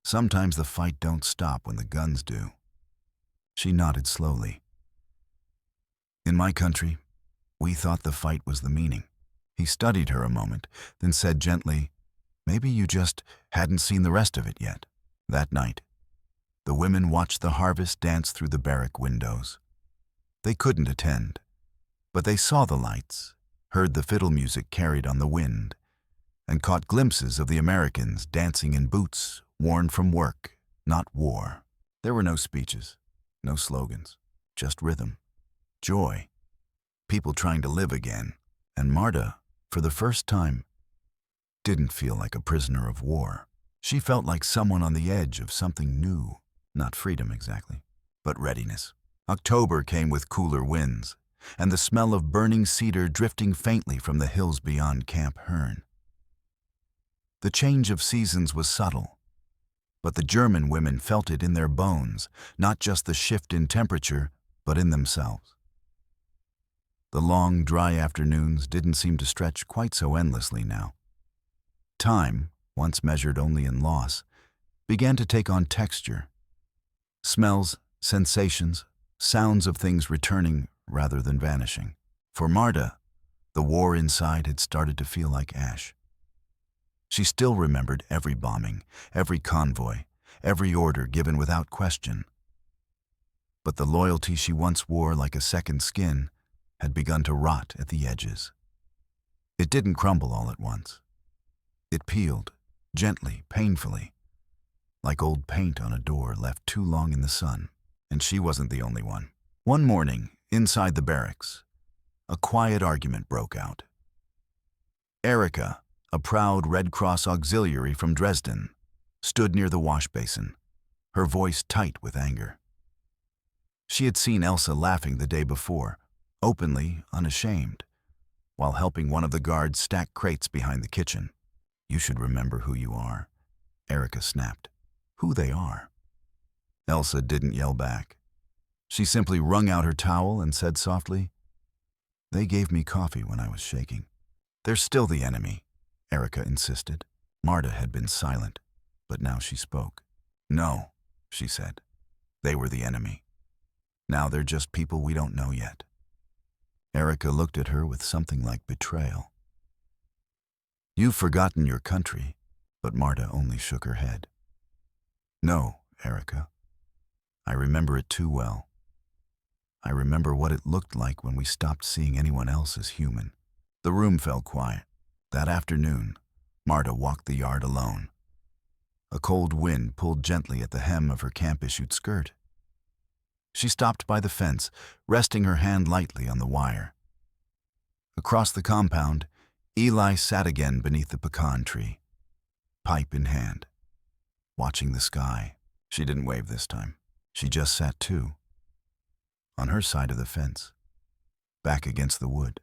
"Sometimes the fight don't stop when the guns do." She nodded slowly. "In my country, we thought the fight was the meaning." He studied her a moment, then said gently, "Maybe you just hadn't seen the rest of it yet." That night, the women watched the harvest dance through the barrack windows. They couldn't attend, but they saw the lights, heard the fiddle music carried on the wind, and caught glimpses of the Americans dancing in boots worn from work, not war. There were no speeches, no slogans, just rhythm, joy, people trying to live again. And Marta, for the first time, didn't feel like a prisoner of war. She felt like someone on the edge of something new, not freedom exactly, but readiness. October came with cooler winds, and the smell of burning cedar drifting faintly from the hills beyond Camp Hearn. The change of seasons was subtle, but the German women felt it in their bones, not just the shift in temperature, but in themselves. The long, dry afternoons didn't seem to stretch quite so endlessly now. Time, once measured only in loss, began to take on texture. Smells, sensations, sounds of things returning rather than vanishing. For Marta, the war inside had started to feel like ash. She still remembered every bombing, every convoy, every order given without question. But the loyalty she once wore like a second skin had begun to rot at the edges. It didn't crumble all at once. It peeled, gently, painfully, like old paint on a door left too long in the sun. And she wasn't the only one. One morning, inside the barracks, a quiet argument broke out. Erica, a proud Red Cross auxiliary from Dresden, stood near the wash basin, her voice tight with anger. She had seen Elsa laughing the day before, openly, unashamed, while helping one of the guards stack crates behind the kitchen. "You should remember who you are," Erica snapped. "Who they are." Elsa didn't yell back. She simply wrung out her towel and said softly, "They gave me coffee when I was shaking." "They're still the enemy," Erica insisted. Marta had been silent, but now she spoke. "No," she said. "They were the enemy. Now they're just people we don't know yet." Erica looked at her with something like betrayal. "You've forgotten your country," but Marta only shook her head. No, Erica. I remember it too well. I remember what it looked like when we stopped seeing anyone else as human. The room fell quiet. That afternoon, Marta walked the yard alone. A cold wind pulled gently at the hem of her camp-issued skirt. She stopped by the fence, resting her hand lightly on the wire. Across the compound, Eli sat again beneath the pecan tree, pipe in hand, watching the sky. She didn't wave this time. She just sat too, on her side of the fence, back against the wood.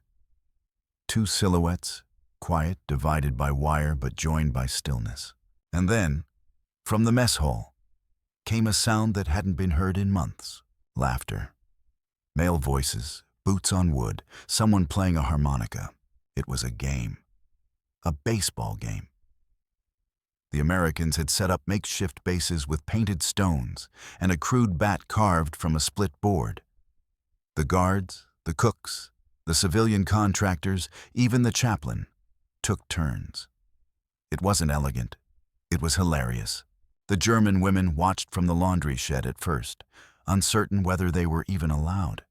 Two silhouettes, quiet, divided by wire but joined by stillness. And then, from the mess hall, came a sound that hadn't been heard in months. Laughter. Male voices, boots on wood, someone playing a harmonica. It was a game. A baseball game. The Americans had set up makeshift bases with painted stones and a crude bat carved from a split board. The guards, the cooks, the civilian contractors, even the chaplain, took turns. It wasn't elegant. It was hilarious. The German women watched from the laundry shed at first, uncertain whether they were even allowed.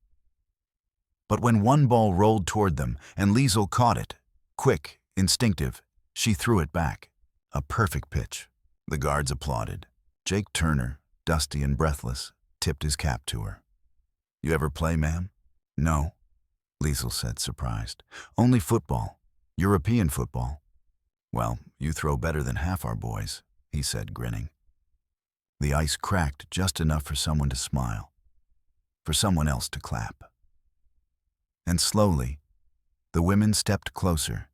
But when one ball rolled toward them and Liesel caught it, quick, instinctive, she threw it back. A perfect pitch. The guards applauded. Jake Turner, dusty and breathless, tipped his cap to her. "You ever play, ma'am?" "No," Liesel said, surprised. "Only football. European football." "Well, you throw better than half our boys," he said, grinning. The ice cracked just enough for someone to smile, for someone else to clap. And slowly, the women stepped closer,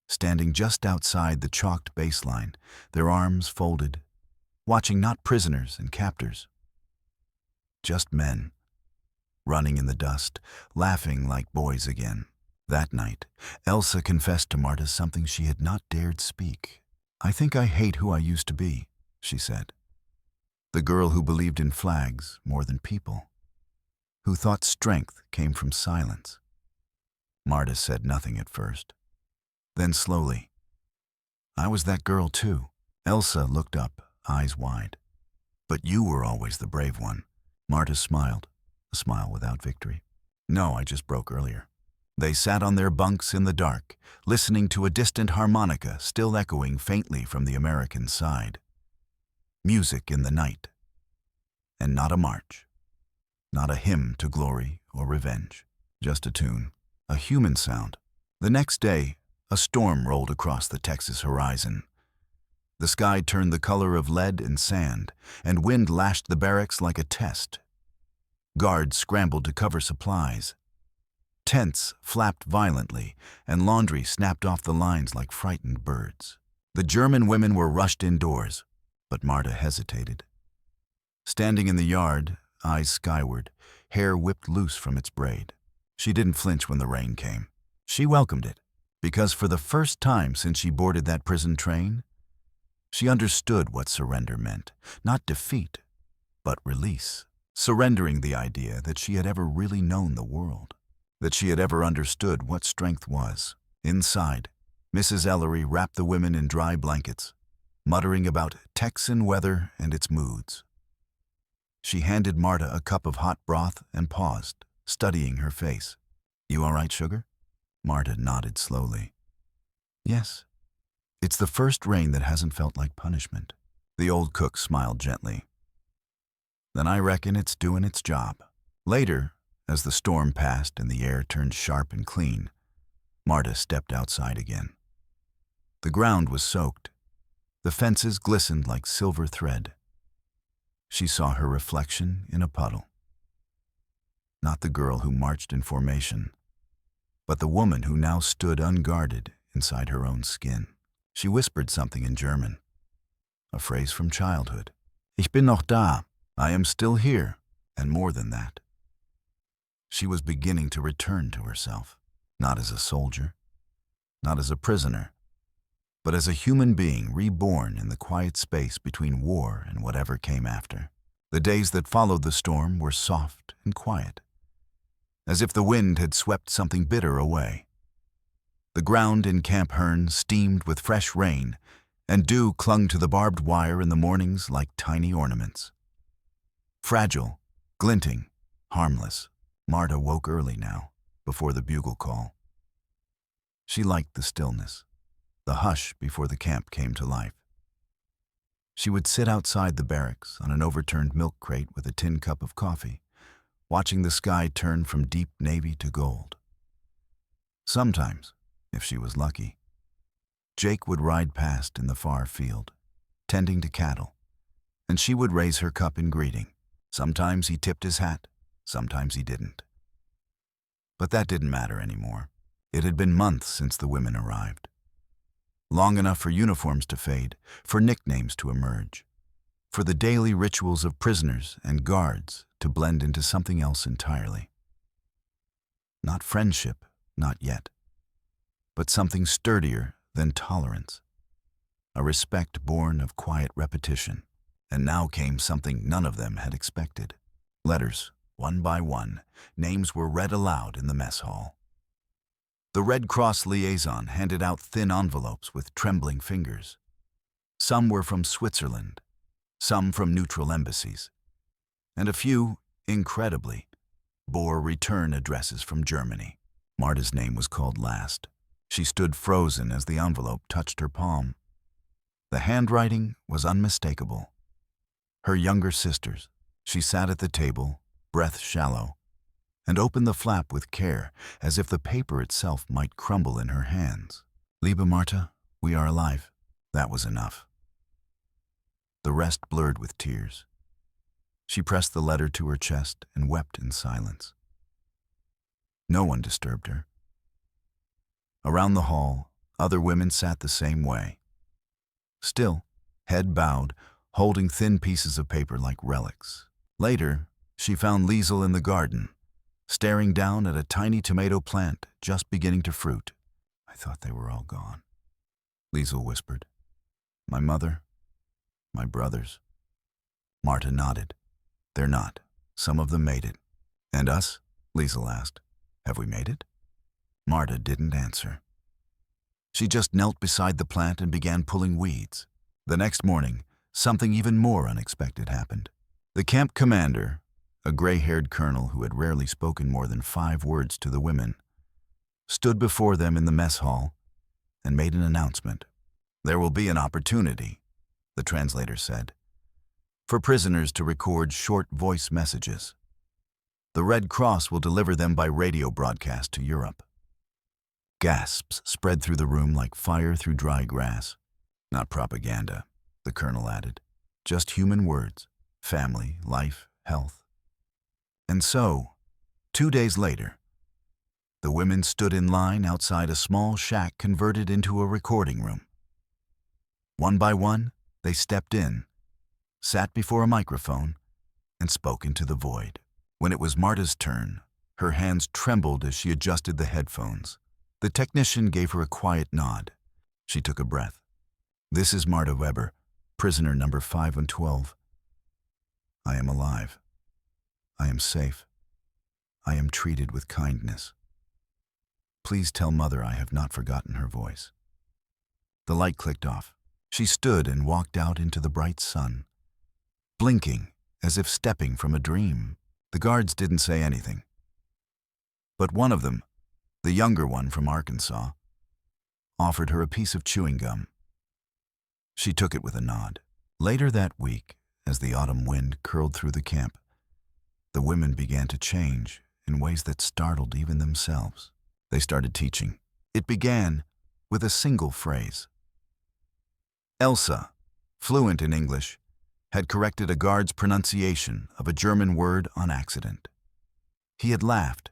standing just outside the chalked baseline, their arms folded, watching not prisoners and captors, just men, running in the dust, laughing like boys again. That night, Elsa confessed to Marta something she had not dared speak. "I think I hate who I used to be," she said. "The girl who believed in flags more than people, who thought strength came from silence." Marta said nothing at first. Then slowly, "I was that girl too." Elsa looked up, eyes wide. "But you were always the brave one." Marta smiled, a smile without victory. "No, I just broke earlier." They sat on their bunks in the dark, listening to a distant harmonica still echoing faintly from the American side. Music in the night. And not a march. Not a hymn to glory or revenge. Just a tune. A human sound. The next day, a storm rolled across the Texas horizon. The sky turned the color of lead and sand, and wind lashed the barracks like a test. Guards scrambled to cover supplies. Tents flapped violently, and laundry snapped off the lines like frightened birds. The German women were rushed indoors, but Marta hesitated. Standing in the yard, eyes skyward, hair whipped loose from its braid. She didn't flinch when the rain came. She welcomed it, because for the first time since she boarded that prison train, she understood what surrender meant. Not defeat, but release. Surrendering the idea that she had ever really known the world, that she had ever understood what strength was. Inside, Mrs. Ellery wrapped the women in dry blankets, muttering about Texan weather and its moods. She handed Marta a cup of hot broth and paused, studying her face. "You all right, sugar?" Marta nodded slowly. "Yes. It's the first rain that hasn't felt like punishment." The old cook smiled gently. "Then I reckon it's doing its job." Later, as the storm passed and the air turned sharp and clean, Marta stepped outside again. The ground was soaked. The fences glistened like silver thread. She saw her reflection in a puddle. Not the girl who marched in formation, but the woman who now stood unguarded inside her own skin. She whispered something in German, a phrase from childhood. "Ich bin noch da." I am still here, and more than that. She was beginning to return to herself, not as a soldier, not as a prisoner, but as a human being reborn in the quiet space between war and whatever came after. The days that followed the storm were soft and quiet, as if the wind had swept something bitter away. The ground in Camp Hearn steamed with fresh rain, and dew clung to the barbed wire in the mornings like tiny ornaments. Fragile, glinting, harmless, Marta woke early now, before the bugle call. She liked the stillness, the hush before the camp came to life. She would sit outside the barracks on an overturned milk crate with a tin cup of coffee, watching the sky turn from deep navy to gold. Sometimes, if she was lucky, Jake would ride past in the far field, tending to cattle, and she would raise her cup in greeting. Sometimes he tipped his hat, sometimes he didn't. But that didn't matter anymore. It had been months since the women arrived. Long enough for uniforms to fade, for nicknames to emerge, for the daily rituals of prisoners and guards to blend into something else entirely. Not friendship, not yet, but something sturdier than tolerance, a respect born of quiet repetition. And now came something none of them had expected. Letters, one by one, names were read aloud in the mess hall. The Red Cross liaison handed out thin envelopes with trembling fingers. Some were from Switzerland, some from neutral embassies, and a few, incredibly, bore return addresses from Germany. Marta's name was called last. She stood frozen as the envelope touched her palm. The handwriting was unmistakable. Her younger sisters. She sat at the table, breath shallow, and opened the flap with care, as if the paper itself might crumble in her hands. Liebe Marta, we are alive. That was enough. The rest blurred with tears. She pressed the letter to her chest and wept in silence. No one disturbed her. Around the hall, other women sat the same way. Still, head bowed, holding thin pieces of paper like relics. Later, she found Liesel in the garden, staring down at a tiny tomato plant just beginning to fruit. I thought they were all gone, Liesel whispered. My mother, my brothers. Marta nodded. They're not. Some of them made it. And us? Liesel asked. Have we made it? Marta didn't answer. She just knelt beside the plant and began pulling weeds. The next morning, something even more unexpected happened. The camp commander, a gray-haired colonel who had rarely spoken more than 5 words to the women, stood before them in the mess hall and made an announcement. There will be an opportunity, the translator said, for prisoners to record short voice messages. The Red Cross will deliver them by radio broadcast to Europe. Gasps spread through the room like fire through dry grass. Not propaganda, the colonel added. Just human words, family, life, health. And so, 2 days later, the women stood in line outside a small shack converted into a recording room. One by one, they stepped in, sat before a microphone, and spoke into the void. When it was Marta's turn, her hands trembled as she adjusted the headphones. The technician gave her a quiet nod. She took a breath. This is Marta Weber, prisoner number 512. I am alive. I am safe. I am treated with kindness. Please tell Mother I have not forgotten her voice. The light clicked off. She stood and walked out into the bright sun, blinking as if stepping from a dream. The guards didn't say anything. But one of them, the younger one from Arkansas, offered her a piece of chewing gum. She took it with a nod. Later that week, as the autumn wind curled through the camp, the women began to change in ways that startled even themselves. They started teaching. It began with a single phrase. Elsa, fluent in English, had corrected a guard's pronunciation of a German word on accident. He had laughed,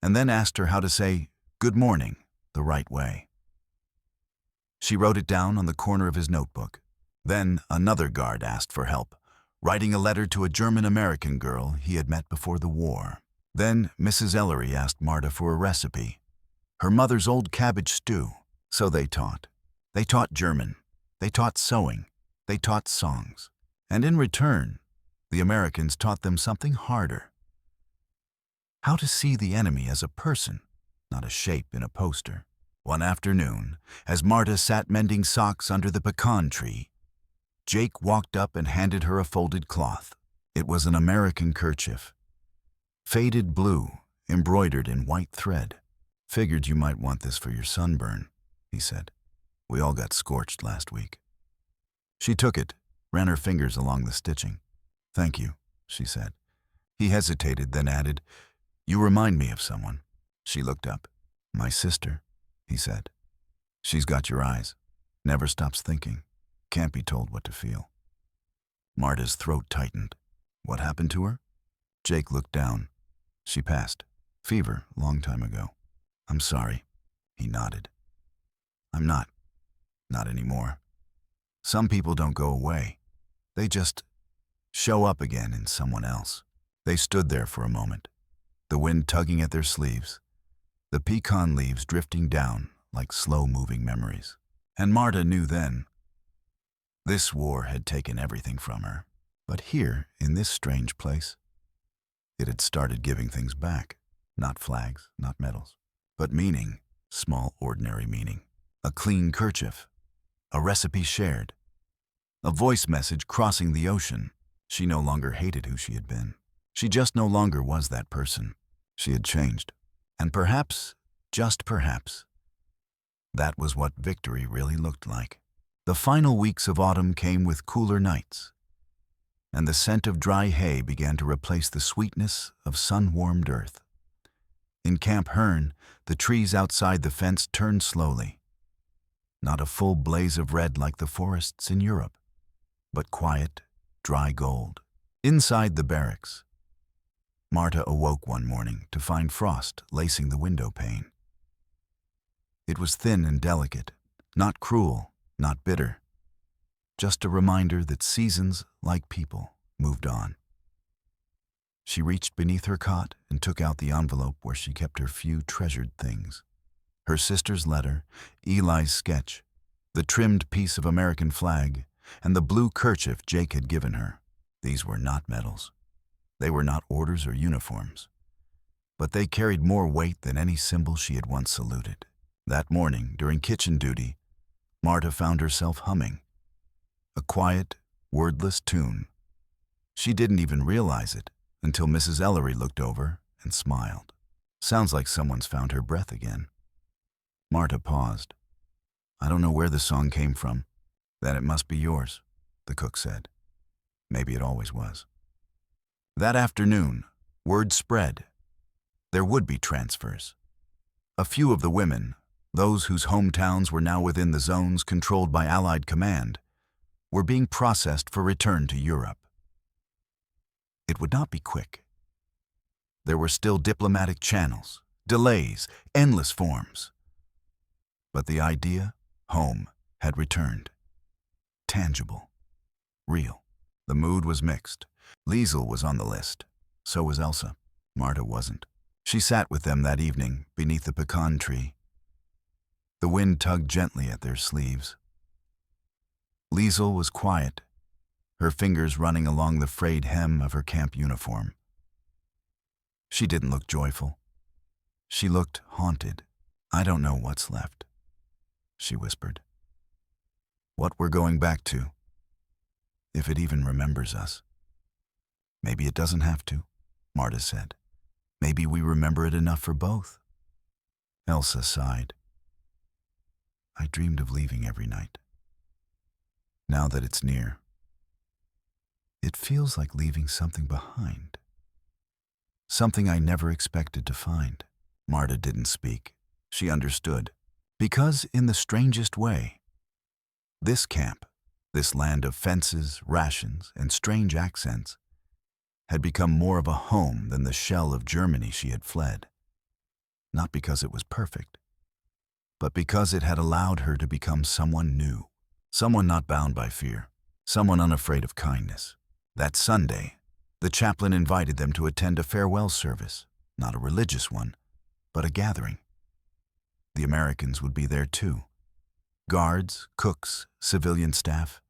and then asked her how to say "good morning" the right way. She wrote it down on the corner of his notebook. Then another guard asked for help, writing a letter to a German-American girl he had met before the war. Then Mrs. Ellery asked Marta for a recipe, her mother's old cabbage stew. So they taught. They taught German. They taught sewing. They taught songs. And in return, the Americans taught them something harder. How to see the enemy as a person, not a shape in a poster. One afternoon, as Marta sat mending socks under the pecan tree, Jake walked up and handed her a folded cloth. It was an American kerchief, faded blue, embroidered in white thread. "Figured you might want this for your sunburn," he said. "We all got scorched last week." She took it, ran her fingers along the stitching. "Thank you," she said. He hesitated, then added, "You remind me of someone." She looked up. "My sister," he said. "She's got your eyes. Never stops thinking. Can't be told what to feel." Marta's throat tightened. "What happened to her?" Jake looked down. "She passed. Fever, long time ago." "I'm sorry." He nodded. "I'm not. Not anymore. Some people don't go away. They just show up again in someone else." They stood there for a moment, the wind tugging at their sleeves, the pecan leaves drifting down like slow-moving memories. And Marta knew then. This war had taken everything from her. But here, in this strange place, it had started giving things back. Not flags, not medals, but meaning, small, ordinary meaning. A clean kerchief, a recipe shared, a voice message crossing the ocean. She no longer hated who she had been. She just no longer was that person. She had changed. And perhaps, just perhaps, that was what victory really looked like. The final weeks of autumn came with cooler nights, and the scent of dry hay began to replace the sweetness of sun-warmed earth. In Camp Hearn, the trees outside the fence turned slowly. Not a full blaze of red like the forests in Europe, but quiet, dry gold. Inside the barracks, Marta awoke one morning to find frost lacing the window pane. It was thin and delicate, not cruel, not bitter, just a reminder that seasons, like people, moved on. She reached beneath her cot and took out the envelope where she kept her few treasured things. Her sister's letter, Eli's sketch, the trimmed piece of American flag, and the blue kerchief Jake had given her. These were not medals. They were not orders or uniforms. But they carried more weight than any symbol she had once saluted. That morning, during kitchen duty, Marta found herself humming. A quiet, wordless tune. She didn't even realize it until Mrs. Ellery looked over and smiled. "Sounds like someone's found her breath again." Marta paused. "I don't know where the song came from." "Then it must be yours," the cook said. Maybe it always was. That afternoon, word spread. There would be transfers. A few of the women, those whose hometowns were now within the zones controlled by Allied command, were being processed for return to Europe. It would not be quick. There were still diplomatic channels, delays, endless forms. But the idea, home, had returned. Tangible. Real. The mood was mixed. Liesl was on the list. So was Elsa. Marta wasn't. She sat with them that evening beneath the pecan tree. The wind tugged gently at their sleeves. Liesl was quiet, her fingers running along the frayed hem of her camp uniform. She didn't look joyful. She looked haunted. "I don't know what's left," she whispered. "What we're going back to. If it even remembers us." "Maybe it doesn't have to," Marta said. "Maybe we remember it enough for both." Elsa sighed. "I dreamed of leaving every night. Now that it's near, it feels like leaving something behind. Something I never expected to find." Marta didn't speak. She understood. Because in the strangest way, this camp, this land of fences, rations, and strange accents, had become more of a home than the shell of Germany she had fled. Not because it was perfect, but because it had allowed her to become someone new, someone not bound by fear, someone unafraid of kindness. That Sunday, the chaplain invited them to attend a farewell service, not a religious one, but a gathering. The Americans would be there too. Guards, cooks, civilian staff,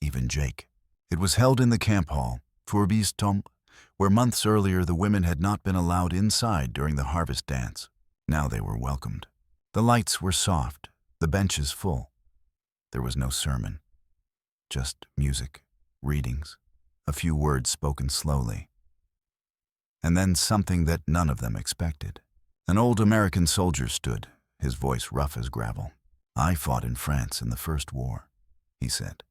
even Jake. It was held in the camp hall, Fourbistombe, where months earlier the women had not been allowed inside during the harvest dance. Now they were welcomed. The lights were soft, the benches full. There was no sermon, just music, readings, a few words spoken slowly. And then something that none of them expected. An old American soldier stood, his voice rough as gravel. "I fought in France in the First War," he said.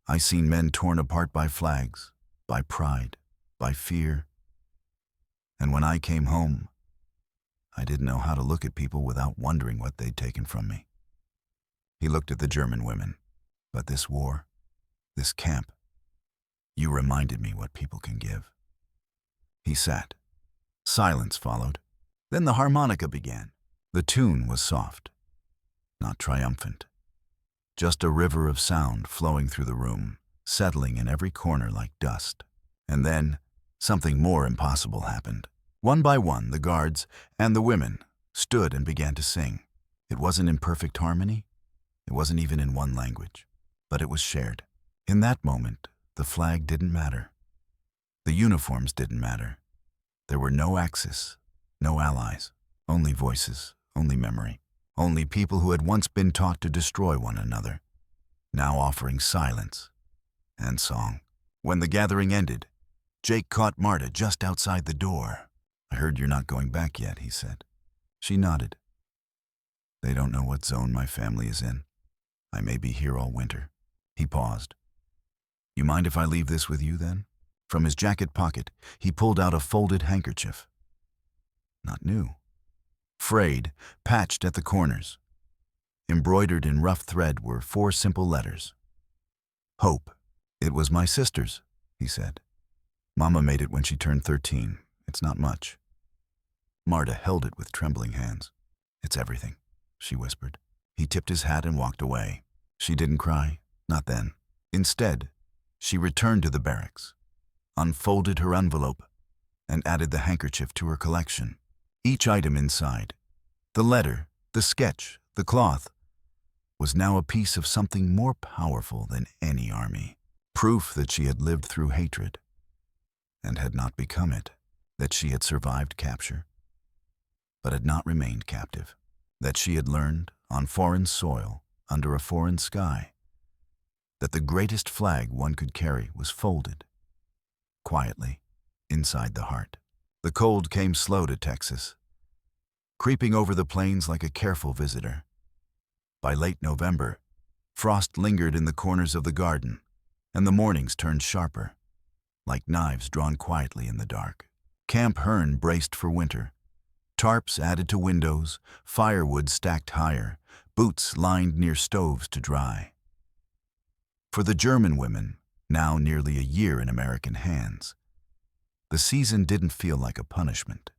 "I seen men torn apart by flags, by pride, by fear. And when I came home, I didn't know how to look at people without wondering what they'd taken from me." He looked at the German women. "But this war, this camp, you reminded me what people can give." He sat. Silence followed. Then the harmonica began. The tune was soft, not triumphant. Just a river of sound flowing through the room, settling in every corner like dust. And then, something more impossible happened. One by one, the guards and the women stood and began to sing. It wasn't in perfect harmony. It wasn't even in one language. But it was shared. In that moment, the flag didn't matter. The uniforms didn't matter. There were no Axis, no allies, only voices, only memory, only people who had once been taught to destroy one another, now offering silence and song. When the gathering ended, Jake caught Marta just outside the door. "I heard you're not going back yet," he said. She nodded. "They don't know what zone my family is in. I may be here all winter." He paused. "You mind if I leave this with you, then?" From his jacket pocket, he pulled out a folded handkerchief. Not new. Frayed, patched at the corners. Embroidered in rough thread were 4 simple letters. "Hope." "It was my sister's," he said. "Mama made it when she turned 13. It's not much." Marta held it with trembling hands. "It's everything," she whispered. He tipped his hat and walked away. She didn't cry, not then. Instead, she returned to the barracks, unfolded her envelope, and added the handkerchief to her collection. Each item inside, the letter, the sketch, the cloth, was now a piece of something more powerful than any army. Proof that she had lived through hatred and had not become it, that she had survived capture, but had not remained captive, that she had learned, on foreign soil, under a foreign sky, that the greatest flag one could carry was folded, quietly, inside the heart. The cold came slow to Texas, creeping over the plains like a careful visitor. By late November, frost lingered in the corners of the garden, and the mornings turned sharper, like knives drawn quietly in the dark. Camp Hearn braced for winter. Tarps added to windows, firewood stacked higher, boots lined near stoves to dry. For the German women, now nearly a year in American hands, the season didn't feel like a punishment.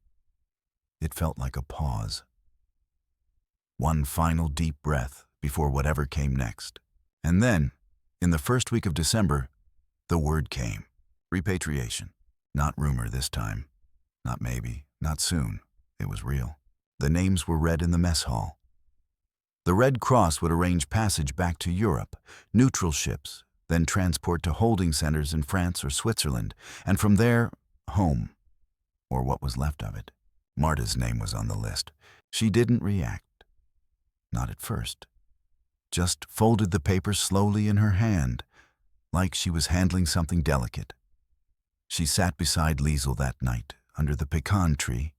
It felt like a pause. One final deep breath before whatever came next. And then, in the first week of December, the word came. Repatriation. Not rumor this time. Not maybe. Not soon. It was real. The names were read in the mess hall. The Red Cross would arrange passage back to Europe, neutral ships, then transport to holding centers in France or Switzerland, and from there, home, or what was left of it. Marta's name was on the list. She didn't react. Not at first. Just folded the paper slowly in her hand, like she was handling something delicate. She sat beside Liesel that night, under the pecan tree,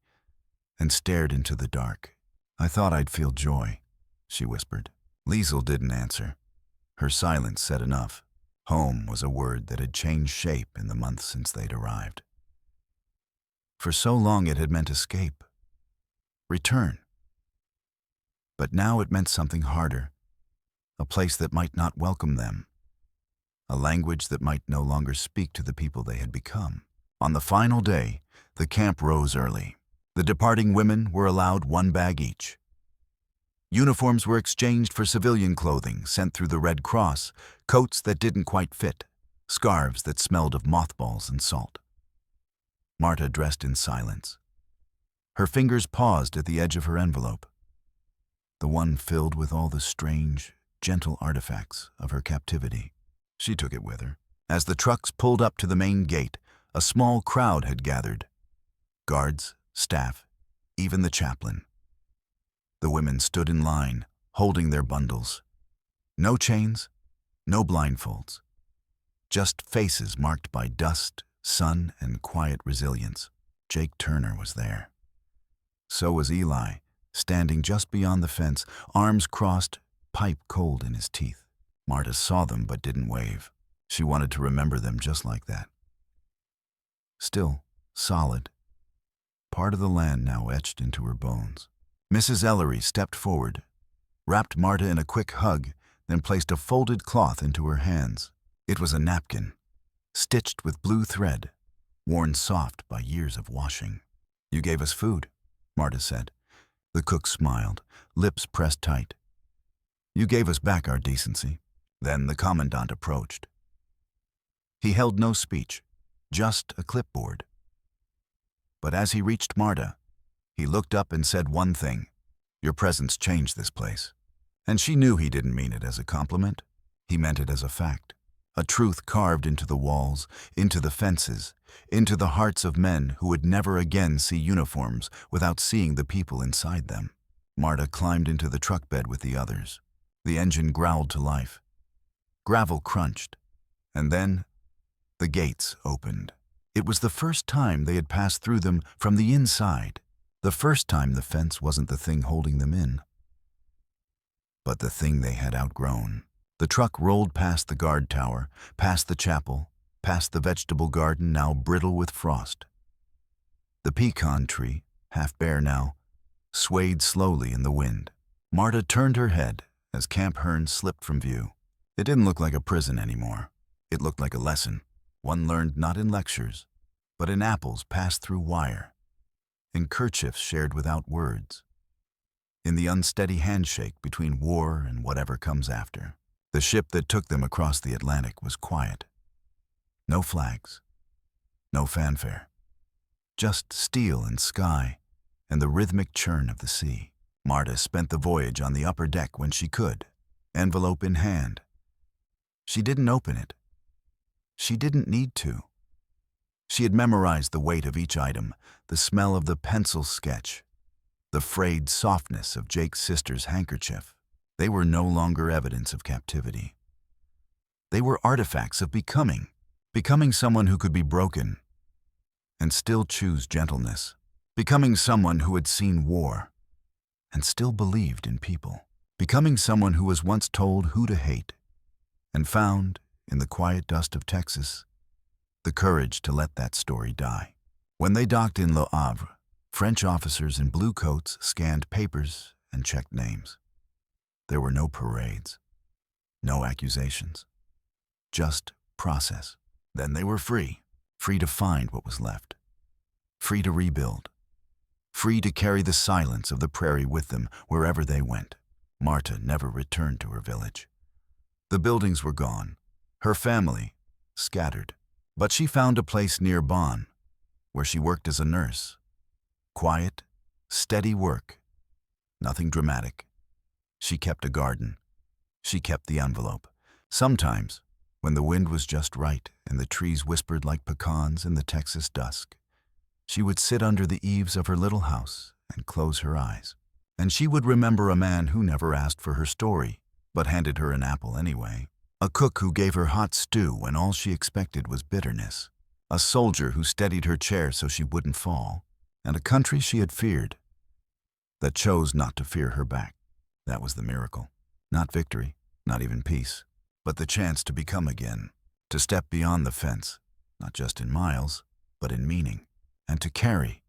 and stared into the dark. "I thought I'd feel joy," she whispered. Liesel didn't answer. Her silence said enough. Home was a word that had changed shape in the months since they'd arrived. For so long it had meant escape, return. But now it meant something harder, a place that might not welcome them, a language that might no longer speak to the people they had become. On the final day, the camp rose early. The departing women were allowed 1 bag each. Uniforms were exchanged for civilian clothing sent through the Red Cross, coats that didn't quite fit, scarves that smelled of mothballs and salt. Marta dressed in silence. Her fingers paused at the edge of her envelope, the one filled with all the strange, gentle artifacts of her captivity. She took it with her. As the trucks pulled up to the main gate, a small crowd had gathered. Guards, staff, even the chaplain. The women stood in line, holding their bundles. No chains, no blindfolds. Just faces marked by dust, sun, and quiet resilience. Jake Turner was there. So was Eli, standing just beyond the fence, arms crossed, pipe cold in his teeth. Marta saw them but didn't wave. She wanted to remember them just like that. Still, solid. Part of the land now etched into her bones. Mrs. Ellery stepped forward, wrapped Marta in a quick hug, then placed a folded cloth into her hands. It was a napkin, stitched with blue thread, worn soft by years of washing. "You gave us food," Marta said. The cook smiled, lips pressed tight. "You gave us back our decency." Then the commandant approached. He held no speech, just a clipboard. But as he reached Marta, he looked up and said one thing: "Your presence changed this place." And she knew he didn't mean it as a compliment. He meant it as a fact. A truth carved into the walls, into the fences, into the hearts of men who would never again see uniforms without seeing the people inside them. Marta climbed into the truck bed with the others. The engine growled to life. Gravel crunched. And then the gates opened. It was the first time they had passed through them from the inside. The first time the fence wasn't the thing holding them in, but the thing they had outgrown. The truck rolled past the guard tower, past the chapel, past the vegetable garden now brittle with frost. The pecan tree, half bare now, swayed slowly in the wind. Marta turned her head as Camp Hearn slipped from view. It didn't look like a prison anymore. It looked like a lesson, one learned not in lectures, but in apples passed through wire, in kerchiefs shared without words, in the unsteady handshake between war and whatever comes after. The ship that took them across the Atlantic was quiet. No flags, no fanfare, just steel and sky and the rhythmic churn of the sea. Marta spent the voyage on the upper deck when she could, envelope in hand. She didn't open it. She didn't need to. She had memorized the weight of each item, the smell of the pencil sketch, the frayed softness of Jake's sister's handkerchief. They were no longer evidence of captivity. They were artifacts of becoming someone who could be broken and still choose gentleness, becoming someone who had seen war and still believed in people, becoming someone who was once told who to hate and found, in the quiet dust of Texas, the courage to let that story die. When they docked in Le Havre, French officers in blue coats scanned papers and checked names. There were no parades, no accusations, just process. Then they were free to find what was left, free to rebuild, free to carry the silence of the prairie with them wherever they went. Marta never returned to her village. The buildings were gone, her family scattered, but she found a place near Bonn, where she worked as a nurse. Quiet, steady work, nothing dramatic. She kept a garden. She kept the envelope. Sometimes, when the wind was just right and the trees whispered like pecans in the Texas dusk, she would sit under the eaves of her little house and close her eyes. And she would remember a man who never asked for her story, but handed her an apple anyway. A cook who gave her hot stew when all she expected was bitterness. A soldier who steadied her chair so she wouldn't fall. And a country she had feared that chose not to fear her back. That was the miracle. Not victory, not even peace, but the chance to become again, to step beyond the fence, not just in miles, but in meaning, and to carry,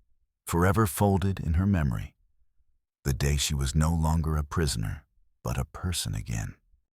forever folded in her memory, the day she was no longer a prisoner, but a person again.